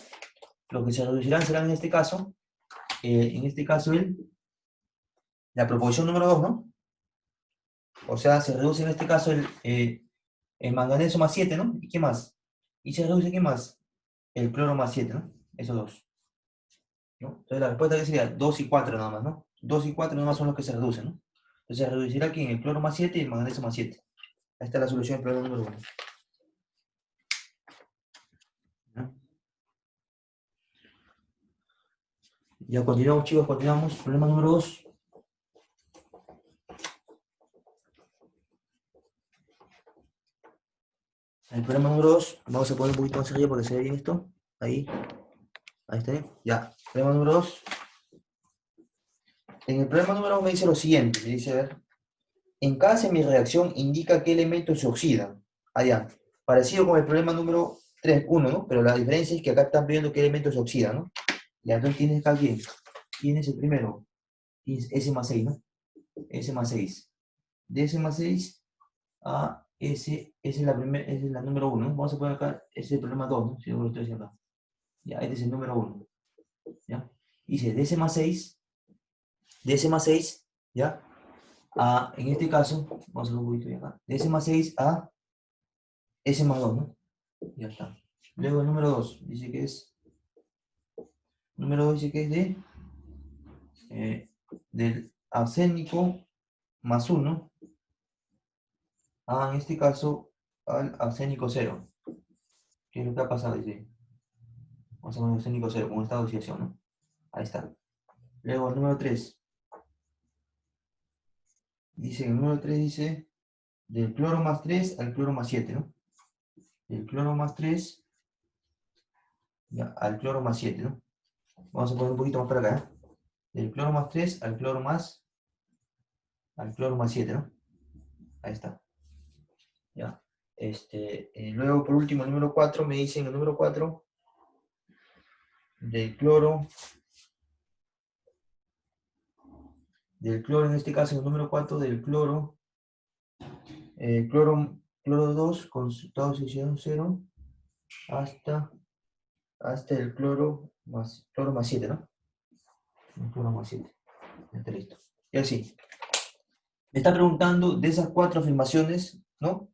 Lo que se reducirán serán en este caso, la proposición número 2, ¿no? O sea, se reduce en este caso el manganeso más 7, ¿no? ¿Y qué más? ¿Y se reduce qué más? El cloro más 7, ¿no? Esos dos. ¿No? Entonces la respuesta que sería 2 y 4 nada más, ¿no? 2 y 4 nada más son los que se reducen, ¿no? Entonces se reducirá aquí en el cloro más 7 y el manganeso más 7. Ahí está la solución del problema número 1. ¿No? Ya continuamos, chicos, continuamos. Problema número 2. El problema número 2, vamos a poner un poquito más arriba para que se vea bien esto. Ahí, ahí está bien. Ya, problema número 2. En el problema número 2 me dice lo siguiente, me dice, a ver, en cada semireacción indica qué elementos se oxidan. Allá, parecido con el problema número 3, 1, ¿no? Pero la diferencia es que acá están viendo qué elementos se oxidan, ¿no? Ya, entonces tienes acá quién. Tienes el primero, tienes S más 6, ¿no? S más 6. De S más 6 a S, esa es la número 1, ¿no? Vamos a poner acá, ese es el problema 2, ¿no? Si yo lo estoy haciendo acá. Ya, este es el número 1. ¿Ya? Dice, de S más 6, ¿ya? A, en este caso, vamos a ver un poquito de acá, de S más 6 a S más 2, ¿no? Ya está. Luego el número 2 dice que es, número 2 dice que es del arsénico más 1 a, en este caso, al arsénico 0. ¿Qué es lo que ha pasado? Dice, vamos a poner arsénico 0 como estado de oxidación, ¿no? Ahí está. Luego el número 3. Dice, el número 3 dice, del cloro más 3 al cloro más 7, ¿no? Del cloro más 3 ya, al cloro más 7, ¿no? Vamos a poner un poquito más para acá, ¿eh? Del cloro más 3 al cloro más 7, ¿no? Ahí está. Ya. Luego, por último, el número 4, me dicen el número 4 del cloro en este caso, el número 4 del cloro, cloro 2 con estado de oxidación 0 hasta el cloro más 7, ¿no? El cloro más 7. Ya está listo. Y así. Me está preguntando de esas 4 afirmaciones, ¿no?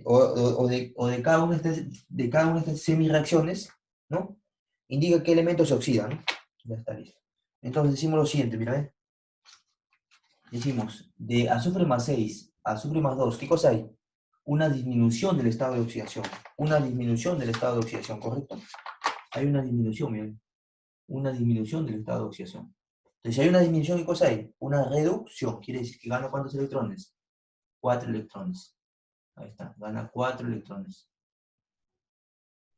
O de cada una de estas semireacciones, ¿no? Indica qué elementos se oxidan, ¿no? Ya está listo. Entonces decimos lo siguiente, mira, ¿eh? Decimos, de azufre más 6 a azufre más 2, ¿qué cosa hay? Una disminución del estado de oxidación. Una disminución del estado de oxidación, ¿correcto? Hay una disminución, miren. Una disminución del estado de oxidación. Entonces, si hay una disminución, ¿qué cosa hay? Una reducción. Quiere decir que gana ¿cuántos electrones? 4 electrones. Ahí está, gana 4 electrones.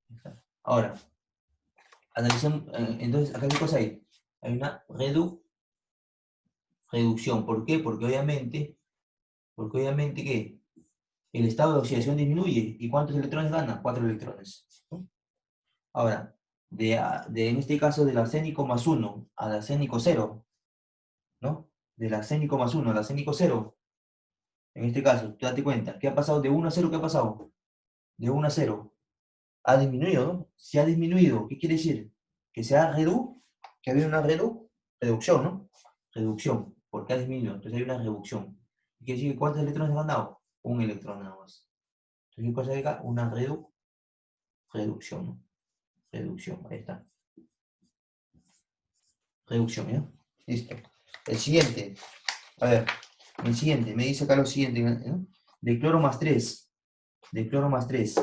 Ahí está. Ahora, analicemos, entonces, acá qué cosa hay. Hay una reducción. ¿Por qué? Porque obviamente, ¿qué? El estado de oxidación disminuye. ¿Y cuántos electrones gana? 4 electrones. ¿No? Ahora, en este caso del arsénico más 1 al arsénico 0, ¿no? Del arsénico más 1 al arsénico 0, en este caso, tú date cuenta, ¿qué ha pasado? De 1 a 0, ¿qué ha pasado? De 1 a 0. Ha disminuido, ¿no? Si ha disminuido, ¿qué quiere decir? Que se ha que ha habido una reducción, ¿no? Reducción, porque ha disminuido, entonces hay una reducción. Quiere decir que ¿cuántos electrones han dado? Un electrón nada más. Entonces, ¿qué cosa hay acá? Una reducción, ¿no? Reducción, ahí está. Reducción, ¿ya? Listo. El siguiente, a ver, el siguiente, me dice acá lo siguiente, ¿no? de cloro más 3, de cloro más 3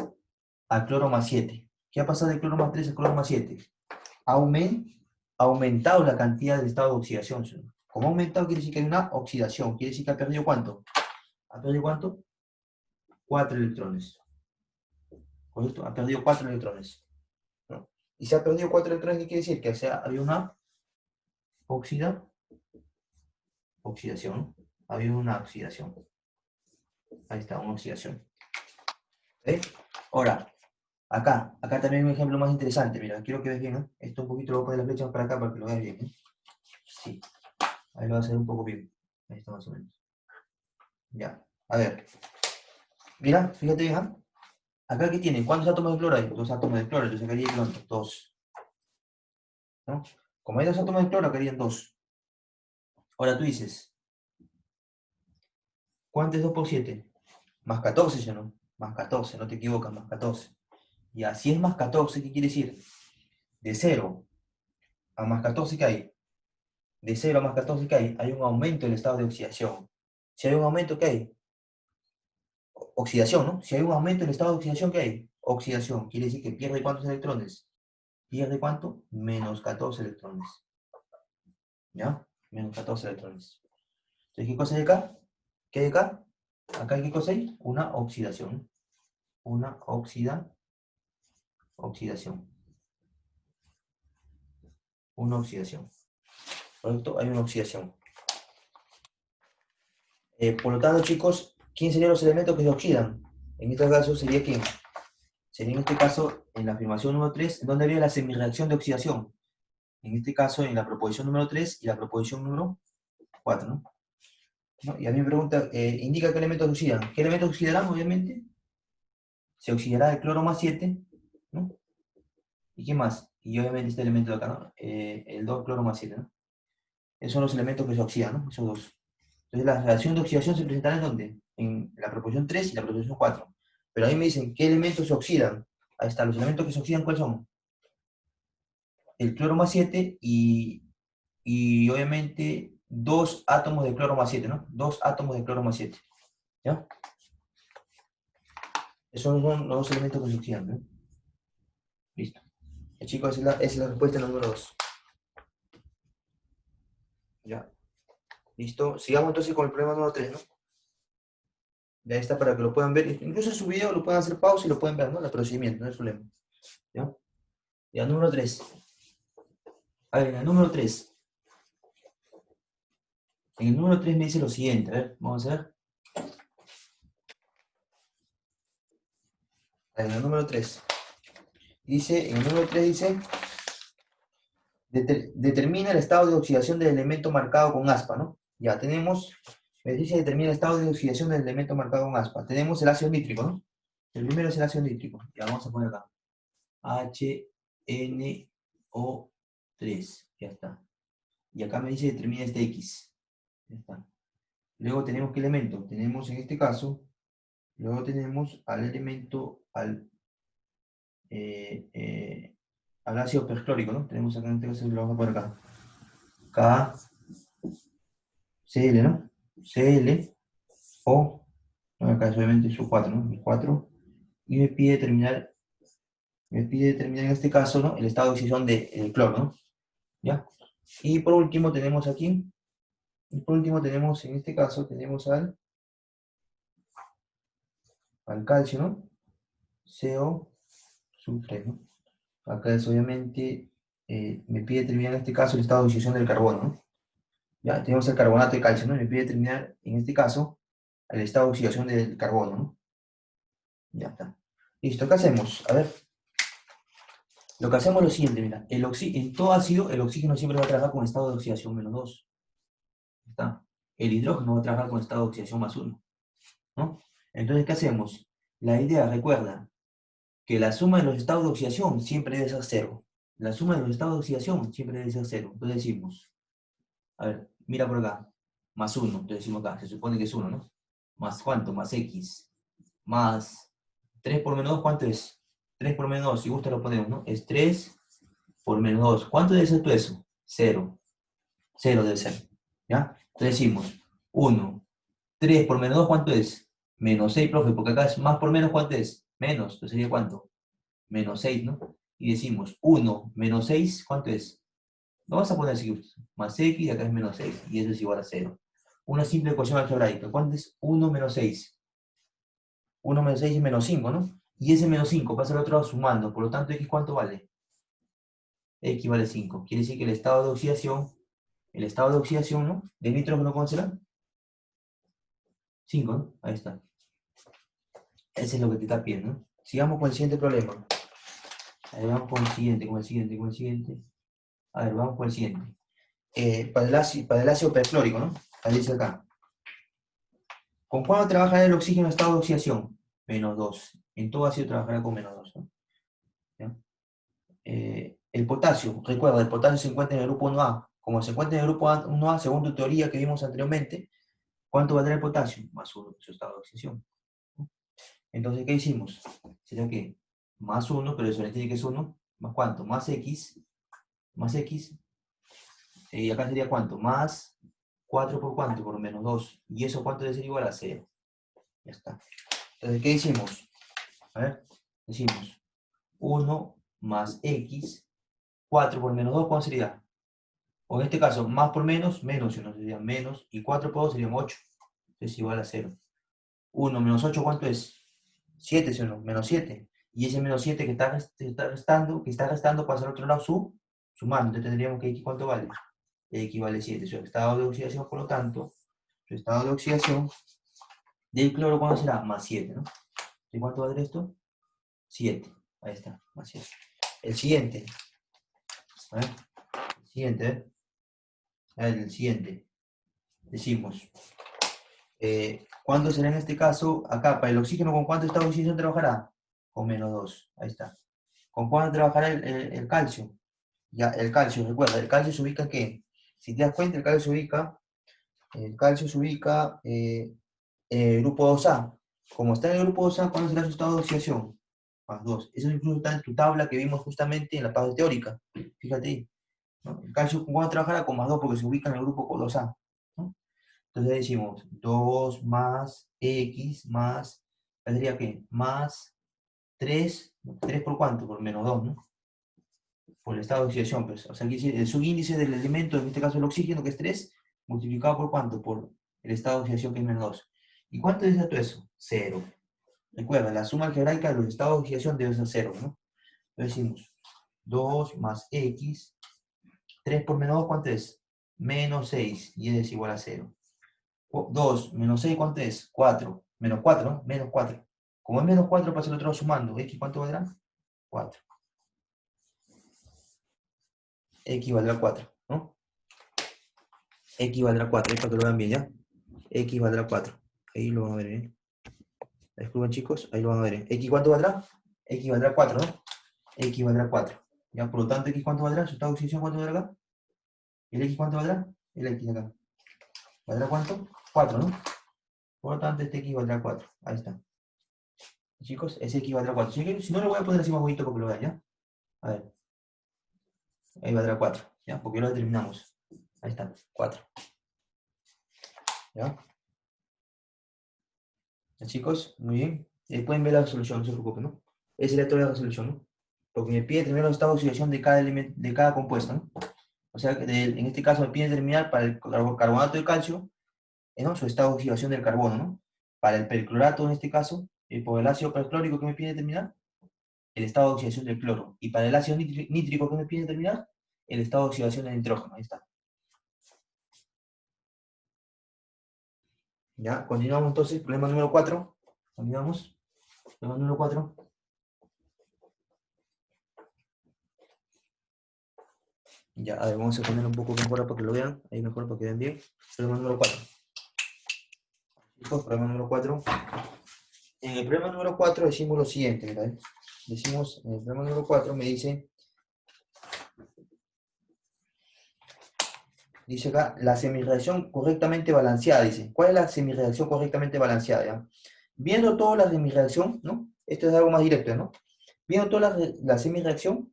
a cloro más 7. ¿Qué ha pasado de cloro más 3 a cloro más 7? Ha aumentado la cantidad de estado de oxidación. Como ha aumentado, quiere decir que hay una oxidación. Quiere decir que ha perdido ¿cuánto? ¿Ha perdido cuánto? 4 electrones. ¿Correcto? Ha perdido 4 electrones. ¿No? Y si ha perdido 4 electrones, ¿qué quiere decir? Que había una oxidación. ¿No? Ha habido una oxidación. Ahí está, una oxidación. ¿Okay? Ahora, acá también hay un ejemplo más interesante. Mira, quiero que veas bien. ¿Eh? Esto un poquito lo voy a poner las flechas para acá para que lo veas bien. ¿Eh? Sí, ahí lo va a hacer un poco bien. Ahí está más o menos. Ya, a ver. Mira, fíjate bien. ¿Eh? Acá, ¿qué tiene? ¿Cuántos átomos de cloro hay? 2 átomos de cloro. Yo sacaría ¿cuántos? 2. ¿No? Como hay 2 átomos de cloro, quedarían 2. Ahora tú dices, ¿cuánto es 2 por 7? Más 14, ¿sí o no? Más 14, no te equivocas, más 14. Y así es más 14, ¿qué quiere decir? De 0 a más 14, ¿qué hay? De 0 a más 14, ¿qué hay? Hay un aumento del estado de oxidación. Si hay un aumento, ¿qué hay? Oxidación, ¿no? Si hay un aumento del estado de oxidación, ¿qué hay? Oxidación. Quiere decir que pierde ¿cuántos electrones? ¿Pierde cuánto? Menos 14 electrones. ¿Ya? Menos 14 electrones. Entonces, ¿qué cosa hay acá? ¿Qué hay acá? Acá, ¿qué cosa hay? Una oxidación. Una oxidación. Una oxidación. ¿Correcto? Hay una oxidación. Por lo tanto, chicos, ¿quién serían los elementos que se oxidan? En este caso, ¿sería quién? Sería en este caso, en la afirmación número 3, ¿en dónde habría la semirreacción de oxidación? En este caso, en la proposición número 3 y la proposición número 4, ¿no? ¿No? Y a mí me pregunta, indica qué elementos oxidan. ¿Qué elementos oxidarán? Obviamente, se oxidará el cloro más 7, ¿no? ¿Y qué más? Y obviamente este elemento de acá, ¿no? El 2 cloro más 7, ¿no? Esos son los elementos que se oxidan, ¿no? Esos dos. Entonces, la reacción de oxidación se presentará ¿en dónde? En la proposición 3 y la proposición 4. Pero ahí me dicen, ¿qué elementos se oxidan? Ahí están, los elementos que se oxidan, ¿cuáles son? El cloro más 7 y obviamente 2 átomos de cloro más 7, ¿no? 2 átomos de cloro más 7. ¿Ya? Esos son los dos elementos que se oxidan, ¿no? Listo. Chicos, esa es la respuesta número 2. ¿Ya? Listo. Sigamos entonces con el problema número 3, ¿no? Ya está para que lo puedan ver. Incluso en su video lo pueden hacer pausa y lo pueden ver, ¿no? El procedimiento, no hay problema. ¿Ya? Ya, número 3. A ver, en el número 3. En el número 3 me dice lo siguiente. A ver, vamos a ver. En el número 3. En el número 3 dice, determina el estado de oxidación del elemento marcado con aspa, ¿no? Ya tenemos, me dice determina el estado de oxidación del elemento marcado con aspa. Tenemos el ácido nítrico, ¿no? El primero es el ácido nítrico. Ya vamos a poner acá. HNO3. Ya está. Y acá me dice determina este X. Ya está. Luego tenemos ¿qué elemento? Tenemos en este caso, luego tenemos al elemento, al ácido perclórico, ¿no? Tenemos acá en este caso, lo vamos a poner acá. KCl, ¿no? Cl, O, no, acá es obviamente su 4, ¿no? El 4. Y me pide determinar en este caso, ¿no? El estado de oxidación del cloro, ¿no? ¿Ya? Y por último tenemos aquí, y por último tenemos, en este caso, tenemos al calcio, ¿no? CO sub 3, ¿no? Acá es obviamente, me pide determinar en este caso el estado de oxidación del carbono, ¿no? Ya, tenemos el carbonato de calcio, ¿no? Me pide determinar en este caso el estado de oxidación del carbono, ¿no? Ya está. Listo, ¿qué hacemos? A ver, lo que hacemos es lo siguiente, mira, en todo ácido el oxígeno siempre va a trabajar con estado de oxidación -2. ¿Está? El hidrógeno va a trabajar con estado de oxidación +1, ¿no? Entonces, ¿qué hacemos? La idea, recuerda, que la suma de los estados de oxidación siempre debe ser 0. La suma de los estados de oxidación siempre debe ser 0. Entonces decimos, a ver, mira por acá, +1, entonces decimos acá, se supone que es 1, ¿no? ¿Más cuánto? Más X, más 3 por menos 2, ¿cuánto es? 3 por menos 2, si gusta lo ponemos, ¿no? Es 3 por menos 2. ¿Cuánto debe ser todo eso? 0. 0 debe ser, ¿ya? Entonces decimos, 1, 3 por menos 2, ¿cuánto es? Menos 6, profe, porque acá es más por menos, ¿cuánto es? Menos, entonces sería ¿cuánto? Menos 6, ¿no? Y decimos 1 menos 6, ¿cuánto es? Lo vamos a poner así, más x, y acá es menos 6, y eso es igual a 0. Una simple ecuación algebraica. ¿Cuánto es 1 menos 6? 1 menos 6 es menos 5, ¿no? Y ese menos 5 pasa al otro lado sumando, por lo tanto, x ¿cuánto vale? X vale 5. Quiere decir que el estado de oxidación, ¿no? Del nitrógeno, ¿cuánto será? 5, ¿no? Ahí está. Ese es lo que te está pidiendo, ¿no? Sigamos con el siguiente problema. A ver, vamos con el siguiente, con el siguiente, con el siguiente. A ver, vamos con el siguiente. Para el ácido perfclórico, ¿no? Ahí dice acá. ¿Con cuánto trabajará el oxígeno en estado de oxidación? Menos 2. En todo ácido trabajará con menos 2, ¿no? ¿Ya? El potasio, recuerda, el potasio se encuentra en el grupo 1A. Como se encuentra en el grupo 1A, según tu teoría que vimos anteriormente, ¿cuánto valdrá el potasio? Más 1, su estado de oxidación. Entonces, ¿qué hicimos? Sería que más 1, pero eso le tiene que es 1, más cuánto, más x, y acá sería cuánto, más 4 por cuánto, por menos 2, y eso cuánto debe ser igual a 0. Ya está. Entonces, ¿qué hicimos? A ver, decimos 1 más x, 4 por menos 2, ¿cuánto sería? O en este caso, más por menos, menos 1 sería menos, y 4 por 2 serían 8, es igual a 0. 1 menos 8, ¿cuánto es? 7, ¿sí o no? Menos 7. Y ese menos 7 que está restando pasa al otro lado sumando. Entonces tendríamos que x, ¿cuánto vale? X vale 7. Su estado de oxidación, por lo tanto, su estado de oxidación del cloro, ¿cuánto será? Más 7, ¿no? ¿Y cuánto vale esto? 7. Ahí está, más 7. El siguiente. A ver, el siguiente, ¿eh? A ver, el siguiente. Decimos, ¿cuánto será en este caso? Acá, para el oxígeno, ¿con cuánto estado de oxidación trabajará? Con menos 2. Ahí está. ¿Con cuánto trabajará el calcio? Ya, el calcio, recuerda, el calcio se ubica ¿en qué? Si te das cuenta, el calcio se ubica en el grupo 2A. Como está en el grupo 2A, ¿cuál será su estado de oxidación? Más 2. Eso incluso está en tu tabla que vimos justamente en la parte teórica. Fíjate ahí, ¿no? El calcio, ¿con cuánto trabajará? Con más 2 porque se ubica en el grupo 2A, ¿no? Entonces decimos 2 más X más, ¿tendría qué? Más 3, ¿3 por cuánto? Por menos 2, ¿no? Por el estado de oxidación, pues. O sea, aquí el subíndice del elemento, en este caso el oxígeno, que es 3, multiplicado por cuánto? Por el estado de oxidación, que es menos 2. ¿Y cuánto es todo eso? 0. Recuerda, la suma algebraica de los estados de oxidación debe ser 0, ¿no? Entonces decimos 2 más x, 3 por menos 2, ¿cuánto es? Menos 6, y es igual a 0. 2 menos 6, ¿cuánto es? 4. Menos 4, ¿no? Menos 4. Como es menos 4, pasa el otro lado sumando. ¿X cuánto valdrá? 4. X valdrá 4, ¿no? X valdrá 4, para que lo vean bien, ¿ya? X valdrá 4. Ahí lo van a ver, ¿eh? Disculpen, chicos, ahí lo van a ver, ¿eh? ¿X cuánto valdrá? X valdrá 4, ¿no? X valdrá 4. ¿Ya? Por lo tanto, ¿X cuánto valdrá? ¿Su estado de oxidación cuánto valdrá acá? ¿El X cuánto valdrá? El X acá. ¿Valdrá cuánto? 4, ¿no? Por lo tanto, este X valdrá 4. Ahí está. Chicos, ese X valdrá 4. Si no, lo voy a poner así más bonito porque lo vean, ¿ya? A ver. Ahí valdrá 4, ¿ya? Porque lo determinamos. Ahí está, 4. ¿Ya? ¿Ya, chicos? Muy bien. Pueden ver la solución, no se preocupen, ¿no? Esa sería toda la resolución, ¿no? Porque me pide determinar los estados de oxidación de cada, de cada compuesto, ¿no? O sea, en este caso me pide determinar para el carbonato de calcio, ¿no? Su estado de oxidación del carbono, ¿no? Para el perclorato, en este caso, por el ácido perclórico, ¿qué me pide determinar? El estado de oxidación del cloro. Y para el ácido nítrico, ¿qué me pide determinar? El estado de oxidación del nitrógeno. Ahí está. Ya, continuamos entonces. Problema número 4. Continuamos. Problema número 4. Ya, a ver, vamos a poner un poco mejor para que lo vean. Ahí mejor para que vean bien. Problema número 4. Chicos, problema número 4. En el problema número 4 decimos lo siguiente, ¿verdad? Decimos, en el problema número 4 me dice acá, la semirreacción correctamente balanceada, dice. ¿Cuál es la semirreacción correctamente balanceada? ¿Ya? Viendo toda la semirreacción, ¿no? Esto es algo más directo, ¿no? Viendo toda la semirreacción,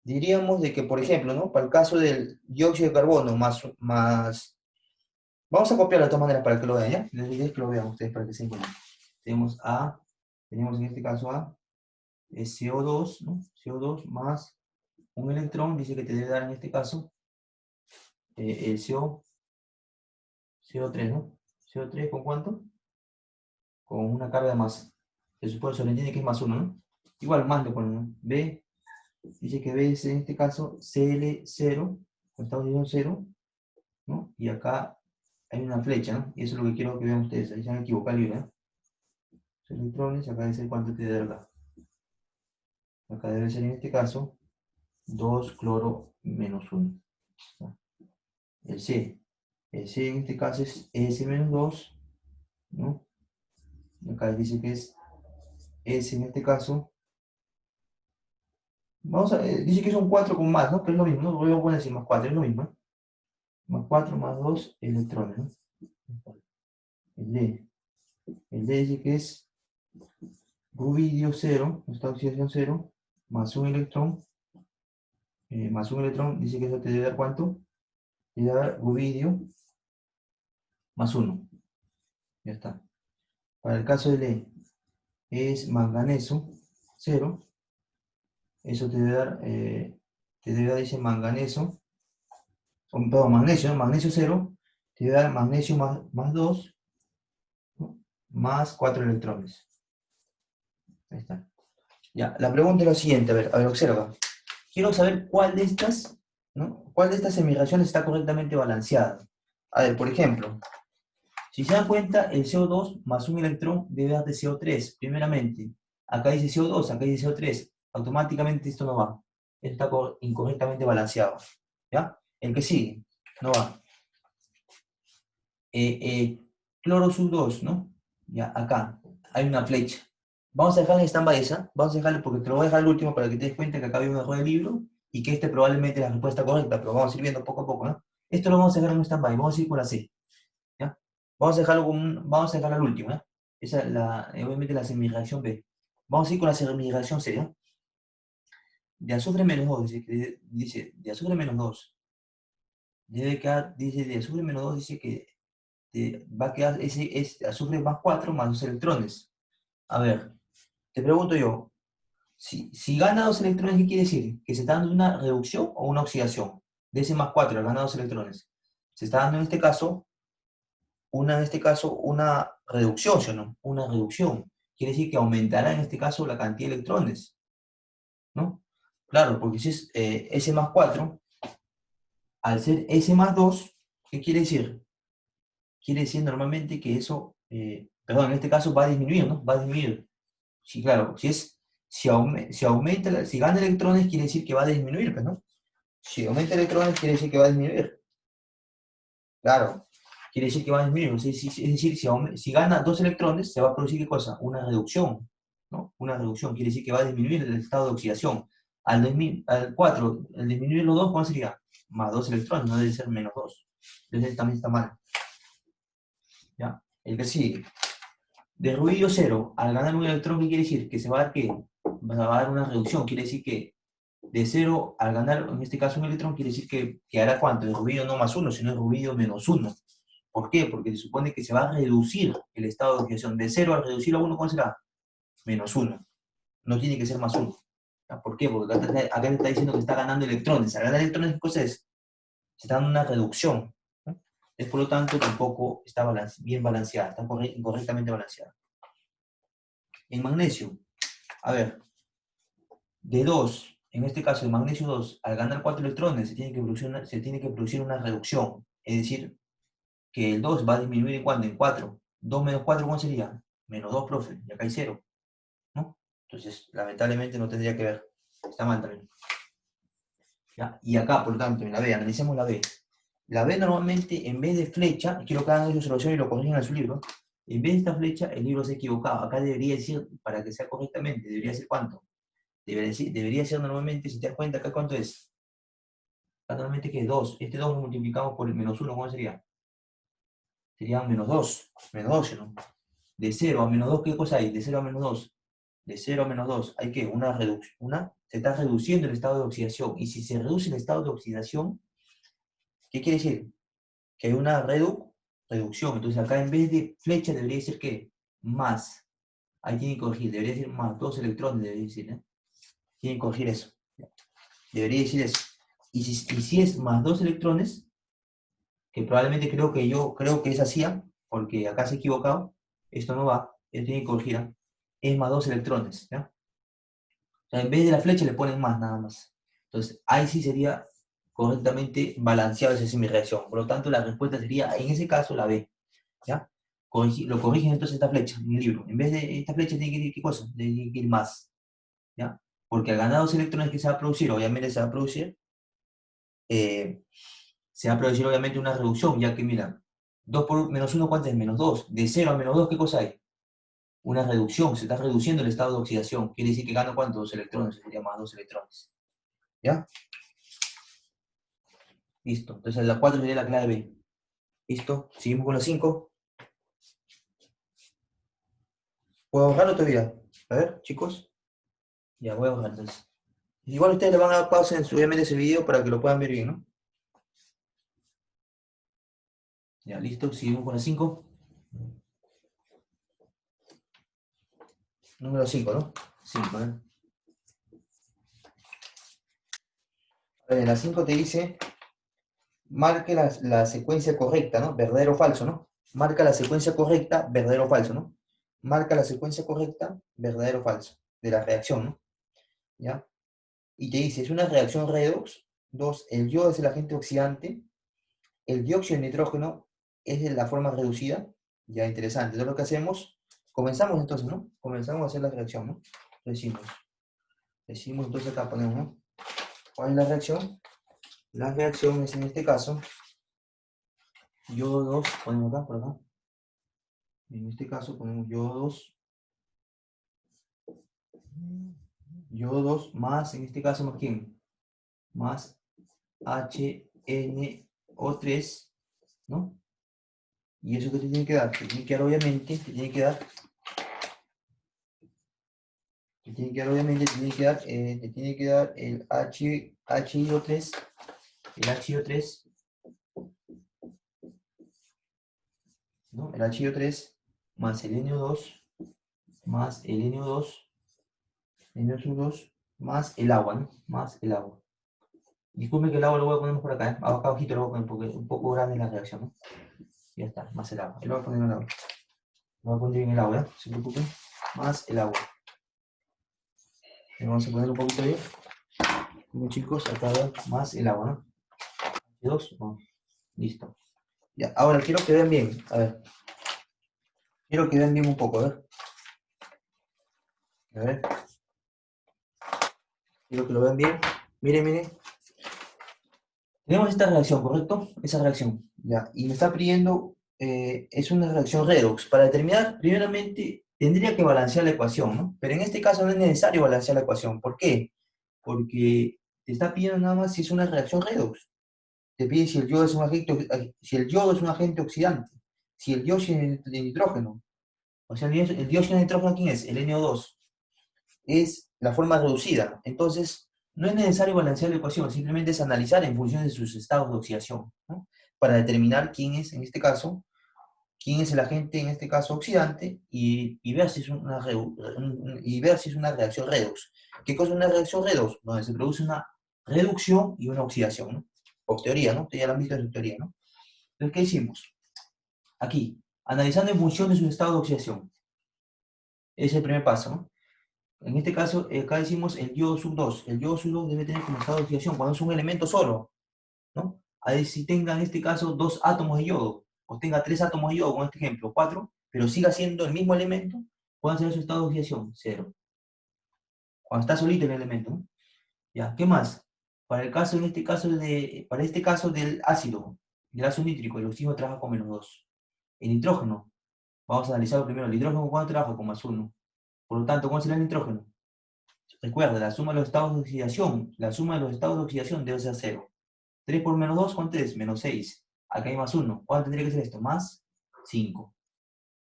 diríamos de que, por ejemplo, ¿no? Para el caso del dióxido de carbono Vamos a copiarlo de todas maneras para que lo vean, ¿ya? Les diré que lo vean ustedes para que se entiendan. Tenemos A, tenemos en este caso A, es CO2, ¿no? CO2 más un electrón, dice que te debe dar en este caso el CO3, ¿no? CO3 ¿con cuánto? Con una carga más. Se supone, se le entiende que es más 1, ¿no? Igual más le ponen, ¿no? B, dice que B es en este caso Cl0, estamos diciendo 0, ¿no? Y acá hay una flecha, ¿no? Y eso es lo que quiero que vean ustedes, ahí se han equivocado, ¿no? Los electrones, acá debe ser cuánto te da acá. Acá debe ser en este caso 2 cloro menos 1. El C. El C en este caso es S menos 2, ¿no? Y acá dice que es S en este caso. Vamos a, dice que son 4 con más, ¿no? Que es lo mismo, ¿no? Voy a poner así, más 4, es lo mismo, ¿no? Más 4 más 2 electrones, ¿no? El D. El D dice que es rubidio 0, esta oxidación 0, más un electrón, dice que eso te debe dar ¿cuánto? Te debe dar rubidio más 1. Ya está. Para el caso de E es manganeso 0. Eso te debe dar, dice manganeso, perdón, magnesio, ¿no? Magnesio 0, te debe dar magnesio más 2, ¿no? Más 4 electrones. Ahí está. Ya, la pregunta es la siguiente, a ver, observa. Quiero saber cuál de estas, ¿no? ¿Cuál de estas semireacciones está correctamente balanceada? A ver, por ejemplo, si se dan cuenta, el CO2 más un electrón debe dar de CO3, primeramente. Acá dice CO2, acá dice CO3. Automáticamente esto no va. Esto está incorrectamente balanceado. ¿Ya? El que sigue, no va. Cloro sub 2, ¿no? Ya, acá hay una flecha. Vamos a dejar en stand-by esa. Vamos a dejarle, porque te lo voy a dejar al último para que te des cuenta que acá hay un error de libro y que este probablemente es la respuesta correcta, pero vamos a ir viendo poco a poco, ¿no? Esto lo vamos a dejar en stand-by. Vamos a ir con la C. ¿Ya? Vamos a dejarlo vamos a dejarlo al último, ¿eh? Esa es obviamente la semireacción B. Vamos a ir con la semireacción C, ¿no? De azufre menos 2, dice de azufre menos 2. Debe quedar, dice de azufre menos 2, dice que va a quedar ese azufre más 4 más 2 electrones. A ver, te pregunto yo, si gana 2 electrones, ¿qué quiere decir? ¿Que se está dando una reducción o una oxidación? De ese más 4, gana 2 electrones. Se está dando en este caso una reducción, ¿sí o no? Una reducción. Quiere decir que aumentará en este caso la cantidad de electrones, ¿no? Claro, porque si es S más 4, al ser S más 2, ¿qué quiere decir? Quiere decir normalmente que eso, perdón, en este caso va a disminuir, ¿no? Va a disminuir. Sí, claro, si aumenta, si gana electrones, quiere decir que va a disminuir, pues, ¿no? Si aumenta electrones, quiere decir que va a disminuir. Claro, quiere decir que va a disminuir. Es decir, si gana 2 electrones, se va a producir ¿qué cosa? Una reducción, ¿no? Una reducción, quiere decir que va a disminuir el estado de oxidación. Al 4, al disminuir los 2, ¿cuál sería? Más 2 electrones, no debe ser menos 2. Entonces también está mal. ¿Ya? El que sigue. De ruido 0, al ganar un electrón, ¿qué quiere decir? Que se va a dar ¿qué? Va a dar una reducción, quiere decir que de 0 al ganar, en este caso un electrón, quiere decir que hará ¿cuánto? El ruido no más 1, sino el ruido menos 1. ¿Por qué? Porque se supone que se va a reducir el estado de oxidación. De 0 al reducirlo a 1, ¿cuál será? Menos 1. No tiene que ser más 1. ¿Por qué? Porque acá te está diciendo que está ganando electrones. Al ganar electrones, ¿qué cosa es? Se está dando una reducción, ¿no? Es por lo tanto tampoco está bien balanceada, está incorrectamente balanceada. En magnesio, a ver, de 2, en este caso el magnesio 2, al ganar 4 electrones se tiene que producir una reducción. Es decir, que el 2 va a disminuir en cuánto, en 4. 2 menos 4, ¿cuánto sería? Menos 2, profe, y acá hay 0, ¿no? Entonces, lamentablemente no tendría que ver. Está mal también. ¿Ya? Y acá, por lo tanto, en la B, analicemos la B. La B normalmente, en vez de flecha, quiero que hagan su observación y lo corrijan en su libro, en vez de esta flecha, el libro se ha equivocado. Acá debería decir, para que sea correctamente, debería decir ¿cuánto? Debería ser normalmente, si te das cuenta, acá ¿cuánto es? Acá normalmente que es 2. Este 2 lo multiplicamos por el menos 1, ¿cómo sería? Sería menos 2. Menos 2, ¿no? De 0 a menos 2, ¿qué cosa hay? De 0 a menos 2. De 0 a menos 2, hay que una reducción. Se está reduciendo el estado de oxidación. Y si se reduce el estado de oxidación, ¿qué quiere decir? Que hay una reducción. reducción. Entonces acá en vez de flecha debería decir ¿qué? Más. Ahí tienen que corregir, debería decir más 2 electrones, debería decir, ¿eh? Tienen que corregir eso. Debería decir eso. Y si es más 2 electrones, que probablemente creo que es así, ¿ah? Porque acá se ha equivocado, esto no va, esto tiene que corregir, ¿ah? Es más 2 electrones, ¿ya? O sea, en vez de la flecha le ponen más nada más. Entonces, ahí sí sería correctamente balanceado esa semireacción. Por lo tanto, la respuesta sería, en ese caso, la B, ¿ya? Lo corrigen entonces esta flecha en el libro. En vez de esta flecha tiene que ir, ¿qué cosa? Tiene que ir más, ¿ya? Porque al ganar 2 electrones que se va a producir, obviamente eh, se va a producir obviamente una reducción, ya que mira, 2 por menos 1, ¿cuánto es? Menos 2. De 0 a menos 2, ¿qué cosa hay? Una reducción, se está reduciendo el estado de oxidación. Quiere decir que gano ¿cuántos? 2 electrones, sería más 2 electrones. ¿Ya? Listo. Entonces la 4 sería la clave B. Listo. Seguimos con la 5. ¿Puedo borrarlo todavía? A ver, chicos. Ya, voy a borrar entonces. Igual ustedes le van a dar pausa en obviamente ese video para que lo puedan ver bien, ¿no? Ya, listo. Seguimos con la 5. Número 5, ¿no? 5, ¿eh? A ver, la 5 te dice, marque la secuencia correcta, ¿no? Verdadero o falso, ¿no? Marca la secuencia correcta, verdadero o falso, ¿no? Marca la secuencia correcta, verdadero o falso, de la reacción, ¿no? ¿Ya? Y te dice, es una reacción redox. 2, el yodo es el agente oxidante. El dióxido de nitrógeno es de la forma reducida. Ya, interesante. Entonces lo que hacemos, comenzamos entonces, ¿no? Comenzamos a hacer la reacción, ¿no? Decimos entonces acá ponemos, ¿no? ¿Cuál es la reacción? La reacción es en este caso, yodo 2, ponemos acá, por acá. En este caso ponemos yodo 2 más, en este caso, ¿más quién? Más HNO3, ¿no? Y eso que te tiene que dar, te tiene que dar obviamente, te tiene que dar, el HIO3, el HIO3, ¿no? El HIO3 más el NO2, más el NO2, NO2, más el agua, ¿no? Más el agua. Disculpe que el agua lo voy a poner por acá, ¿eh? Acá abajito lo voy a poner porque es un poco grande la reacción, ¿no? Ya está, más el agua. Yo lo voy a poner en el agua. Lo voy a poner en el agua, ¿eh? No se preocupen. Más el agua. Y vamos a poner un poquito ahí. Como chicos, acá más el agua, ¿no? Dos, no. Listo. Ya, ahora quiero que vean bien. A ver. Quiero que vean bien un poco, a ver. A ver. Quiero que lo vean bien. Miren, miren. Tenemos esta reacción, ¿correcto? Esa reacción. Ya. Y me está pidiendo, es una reacción redox. Para determinar, primeramente, tendría que balancear la ecuación, ¿no? Pero en este caso no es necesario balancear la ecuación. ¿Por qué? Porque te está pidiendo nada más si es una reacción redox. Te pide si el yodo es un agente, si el yodo es un agente oxidante, si el dióxido de nitrógeno, o sea, el dióxido de nitrógeno, ¿quién es? El NO2, es la forma reducida. Entonces, no es necesario balancear la ecuación, simplemente es analizar en función de sus estados de oxidación, ¿no? Para determinar quién es, en este caso, quién es el agente, en este caso, oxidante, y ver si es una reacción redox. ¿Qué cosa es una reacción redox? Donde se produce una reducción y una oxidación, ¿no? Por teoría, ¿no? Ustedes ya lo han visto en su teoría, ¿no? Entonces, ¿qué hicimos? Aquí, analizando en función de su estado de oxidación. Ese es el primer paso, ¿no? En este caso, acá decimos el yodo sub 2. El yodo sub 2 debe tener como estado de oxidación cuando es un elemento solo, ¿no? A ver si tenga en este caso 2 átomos de yodo, o tenga 3 átomos de yodo, con este ejemplo, 4, pero siga siendo el mismo elemento, ¿cuál será su estado de oxidación? 0. Cuando está solito el elemento, ¿no? Ya, ¿qué más? Para el caso, en este caso, para este caso del ácido nítrico, el oxígeno trabaja con -2. El nitrógeno, vamos a analizarlo primero. El hidrógeno, ¿cuánto trabaja? Con +1. Por lo tanto, ¿cuál será el nitrógeno? Recuerda, la suma de los estados de oxidación, debe ser 0. 3 por -2, ¿cuánto es? -6. Acá hay +1. ¿Cuánto tendría que ser esto? +5.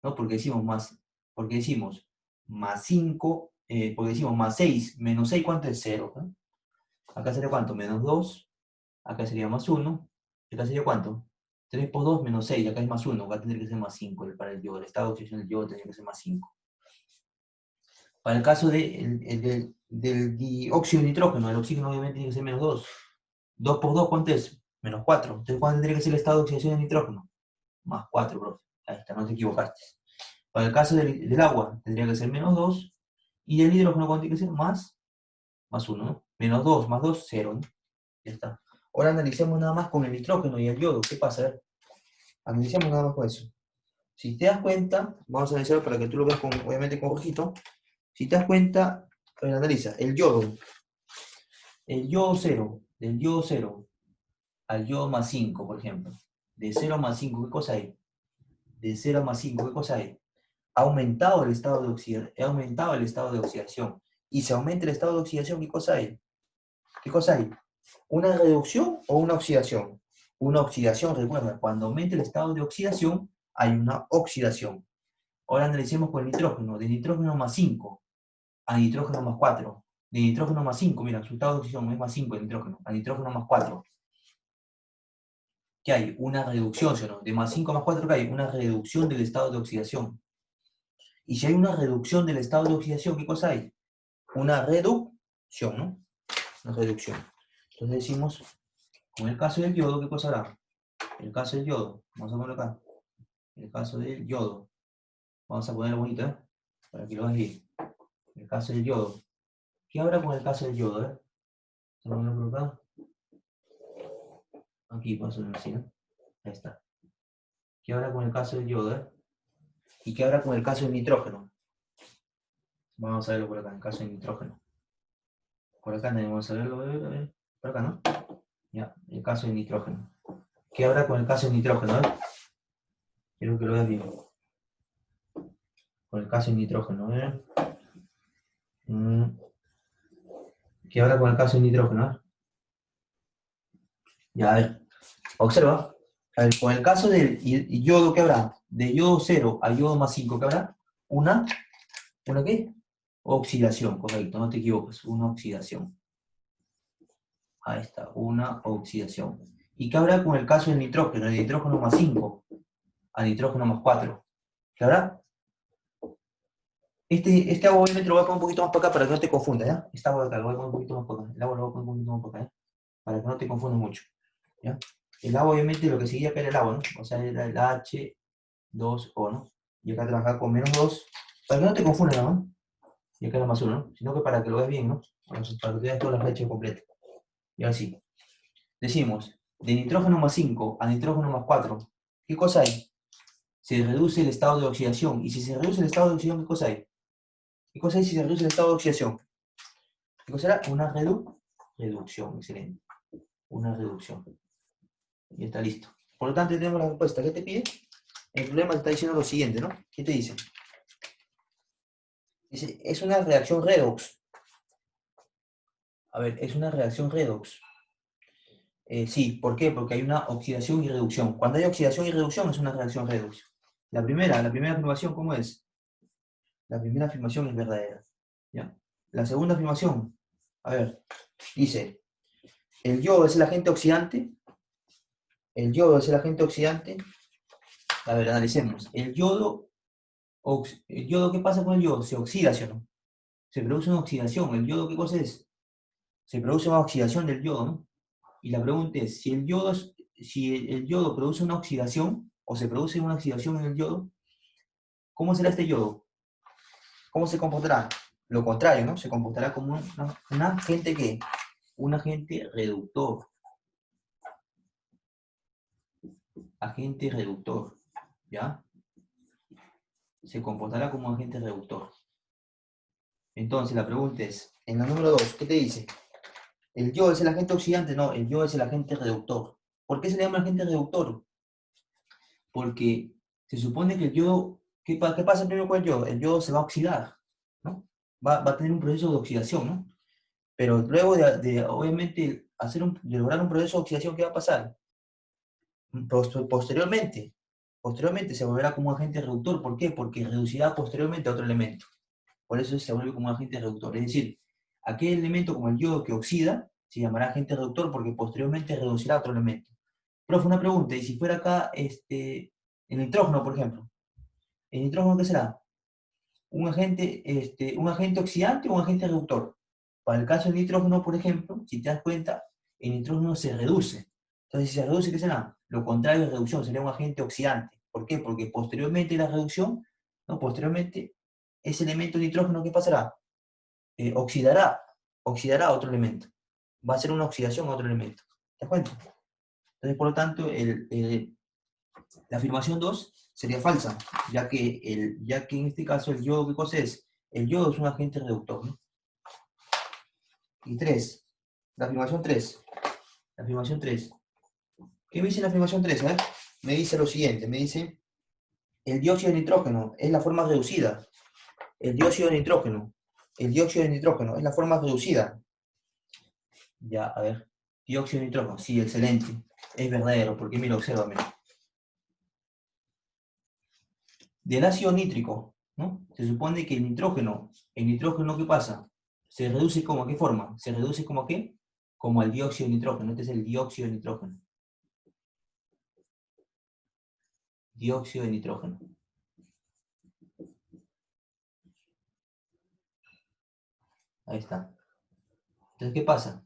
¿No? Porque decimos +5, porque decimos +6, -6, ¿cuánto es? 0. ¿No? Acá sería ¿cuánto? -2. Acá sería +1. Acá sería ¿cuánto? 3 por 2 menos 6, acá es más 1, va a tener que ser más 5 para el yodo. El estado de oxidación del yodo tendría que ser más 5. Para el caso del dióxido de nitrógeno, el oxígeno obviamente tiene que ser menos 2. 2 por 2, ¿cuánto es? Menos 4. Entonces, ¿cuánto tendría que ser el estado de oxidación del nitrógeno? Más 4, profe. Ahí está, no te equivocaste. Para el caso del agua, tendría que ser menos 2. Y del hidrógeno, ¿cuánto tiene que ser? Más 1, ¿no? Menos 2 más 2, 0, ¿no? Ya está. Ahora analicemos nada más con el nitrógeno y el yodo. ¿Qué pasa? A ver, analicemos nada más con eso. Si te das cuenta, vamos a analizarlo para que tú lo veas obviamente con rojito. Si te das cuenta, a ver, analiza, el yodo 0, del yodo 0 al yodo más 5, por ejemplo. De 0 más 5, ¿qué cosa hay? De 0 más 5, ¿qué cosa hay? Ha aumentado el estado de oxidación. Y si aumenta el estado de oxidación, ¿qué cosa hay? ¿Qué cosa hay? ¿Una reducción o una oxidación? Una oxidación, recuerda, cuando aumenta el estado de oxidación, hay una oxidación. Ahora analicemos con el nitrógeno, de nitrógeno más 5 a nitrógeno más 4. De nitrógeno más 5, mira, su estado de oxidación es más 5 de nitrógeno, a nitrógeno más 4. ¿Qué hay? Una reducción, ¿sí o no? De más 5 a más 4, ¿qué hay? Una reducción del estado de oxidación. Y si hay una reducción del estado de oxidación, ¿qué cosa hay? Una reducción, ¿no? Una reducción. Entonces decimos, con el caso del yodo, ¿qué cosa hará? El caso del yodo, vamos a ponerlo acá. El caso del yodo. Vamos a ponerlo bonito, ¿eh? Para que lo veas bien. El caso del yodo. ¿Qué habrá con el caso del yodo, eh? Vamos a ponerlo por acá. Aquí paso así, ¿no? Ahí está. ¿Qué habrá con el caso del yodo, eh? ¿Y qué habrá con el caso del nitrógeno? Vamos a verlo por acá, el caso del nitrógeno. Por acá vamos a verlo, a ver. Por acá, ¿no? Ya, el caso del nitrógeno. ¿Qué habrá con el caso del nitrógeno, eh? Quiero que lo veas bien. Con el caso del nitrógeno, ¿eh? ¿Qué habrá con el caso del nitrógeno, eh? Ya, a ver. Observa. A ver, con el caso del yodo, ¿qué habrá? De yodo 0 a yodo más 5, ¿qué habrá? ¿Una qué? Oxidación, correcto, no te equivocas, una oxidación. Ahí está, una oxidación. ¿Y qué habrá con el caso del nitrógeno? De nitrógeno más 5 a nitrógeno más 4. ¿Qué habrá? Este agua obviamente lo voy a poner un poquito más para acá para que no te confundas, ¿ya? Esta agua de acá lo voy a poner un poquito más para acá. El agua lo voy a poner un poquito más para acá, ¿ya? Para que no te confundas mucho, ¿ya? El agua obviamente lo que seguía acá era el agua, ¿no? O sea, era el H2O, ¿no? Y acá trabajar con menos 2, para que no te confundas, ¿no? Y acá era más 1, ¿no? Sino que para que lo veas bien, ¿no? Para que veas toda la flecha completa. Y ahora sí. Decimos, de nitrógeno más 5 a nitrógeno más 4, ¿qué cosa hay? Se reduce el estado de oxidación. Y si se reduce el estado de oxidación, ¿qué cosa hay? ¿Qué cosa hay si se reduce el estado de oxidación? ¿Qué cosa era? Una reducción, excelente. Una reducción. Y está listo. Por lo tanto, tenemos la respuesta. ¿Qué te pide? El problema te está diciendo lo siguiente, ¿no? ¿Qué te dice? Dice, es una reacción redox. A ver, es una reacción redox. Sí, ¿por qué? Porque hay una oxidación y reducción. Cuando hay oxidación y reducción es una reacción redox. La primera afirmación, ¿cómo es? La primera afirmación es verdadera. ¿Ya? La segunda afirmación, a ver, dice, el yodo es el agente oxidante. El yodo es el agente oxidante. A ver, analicemos. ¿Qué pasa con el yodo? Se oxida, ¿sí o no? Se produce una oxidación. ¿El yodo qué cosa es? Se produce una oxidación del yodo, ¿no? Y la pregunta es, si el yodo produce una oxidación, o se produce una oxidación en el yodo, ¿cómo será este yodo? ¿Cómo se comportará? Lo contrario, ¿no? Se comportará como un agente que, un agente reductor. Agente reductor, ¿ya? Se comportará como un agente reductor. Entonces la pregunta es, en la número 2, ¿qué te dice? ¿El yodo es el agente oxidante? No, el yodo es el agente reductor. ¿Por qué se le llama agente reductor? Porque se supone que el yodo, ¿qué pasa primero con el yodo? El yodo se va a oxidar, ¿no? Va a tener un proceso de oxidación, ¿no? Pero luego obviamente, de lograr un proceso de oxidación, ¿qué va a pasar? Posteriormente se volverá como un agente reductor. ¿Por qué? Porque reducirá posteriormente a otro elemento. Por eso se vuelve como un agente reductor. Es decir, aquel elemento como el yodo que oxida se llamará agente reductor porque posteriormente reducirá a otro elemento. Profe, una pregunta, y si fuera acá, el nitrógeno, por ejemplo, ¿el nitrógeno qué será? Un agente oxidante o un agente reductor. Para el caso del nitrógeno, por ejemplo, si te das cuenta, el nitrógeno se reduce. Entonces, si se reduce, ¿qué será? Lo contrario de reducción, sería un agente oxidante. ¿Por qué? Porque posteriormente la reducción, ¿no? Posteriormente, ese elemento nitrógeno, ¿qué pasará? Oxidará, oxidará a otro elemento. Va a ser una oxidación a otro elemento. ¿Te das cuenta? Entonces, por lo tanto, la afirmación 2 sería falsa, ya que en este caso el yodo, ¿qué cosa es? El yodo es un agente reductor, ¿no? Y 3, la afirmación 3, la afirmación 3. ¿Qué me dice la afirmación 3? A ver, me dice lo siguiente, me dice, el dióxido de nitrógeno es la forma reducida. El dióxido de nitrógeno, el dióxido de nitrógeno es la forma reducida. Ya, a ver, dióxido de nitrógeno, sí, excelente. Es verdadero, porque mira, obsérvame. Del ácido nítrico, ¿no? Se supone que el nitrógeno, ¿qué pasa? Se reduce como, ¿qué forma? Se reduce como ¿qué? Como el dióxido de nitrógeno. Este es el dióxido de nitrógeno. Dióxido de nitrógeno. Ahí está. Entonces, ¿qué pasa?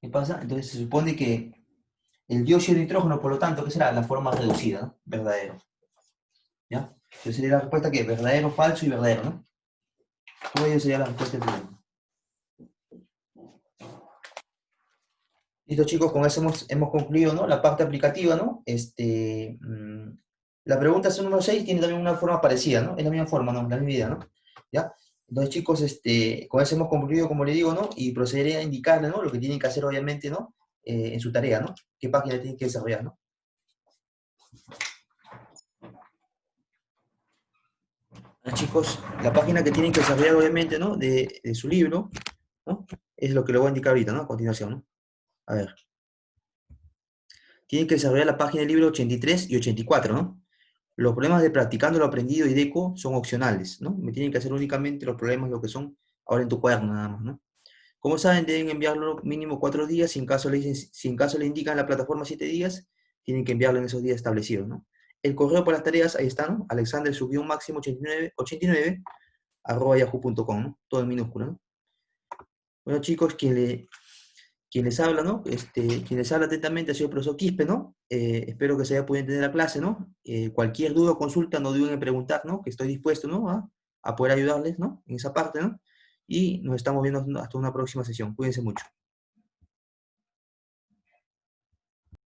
¿Qué pasa? Entonces se supone que el dióxido de nitrógeno, por lo tanto, ¿qué será? La forma reducida, ¿no? Verdadero. ¿Ya? Entonces sería la respuesta que verdadero, falso y verdadero, ¿no? Todo ello sería la respuesta del problema. Listo, chicos, con eso hemos concluido, ¿no? La parte aplicativa, ¿no? La pregunta número 6 tiene también una forma parecida, ¿no? Es la misma forma, ¿no? La misma idea, ¿no? ¿Ya? Entonces, chicos, con eso hemos concluido, como le digo, ¿no? Y procederé a indicarle, ¿no? Lo que tienen que hacer, obviamente, ¿no? En su tarea, ¿no? ¿Qué página tienen que desarrollar, ¿no? Chicos, la página que tienen que desarrollar, obviamente, ¿no? De su libro, ¿no? Es lo que le voy a indicar ahorita, ¿no? A continuación, ¿no? A ver. Tienen que desarrollar la página del libro 83 y 84, ¿no? Los problemas de practicando lo aprendido y DECO son opcionales, ¿no? Me tienen que hacer únicamente los problemas, lo que son ahora en tu cuaderno, nada más, ¿no? Como saben, deben enviarlo mínimo 4 días. Si en caso le indican la plataforma 7 días, tienen que enviarlo en esos días establecidos, ¿no? El correo para las tareas, ahí está, ¿no? Alexander máximo 89 arroba yahoo.com, ¿no? Todo en minúscula, ¿no? Bueno, chicos, quien les habla, ¿no? Quien les habla atentamente ha sido el profesor Quispe, ¿no? Espero que se haya podido entender la clase, ¿no? Cualquier duda o consulta, no duden en preguntar, ¿no? Que estoy dispuesto, ¿no? A poder ayudarles, ¿no? En esa parte, ¿no? Y nos estamos viendo hasta una próxima sesión. Cuídense mucho.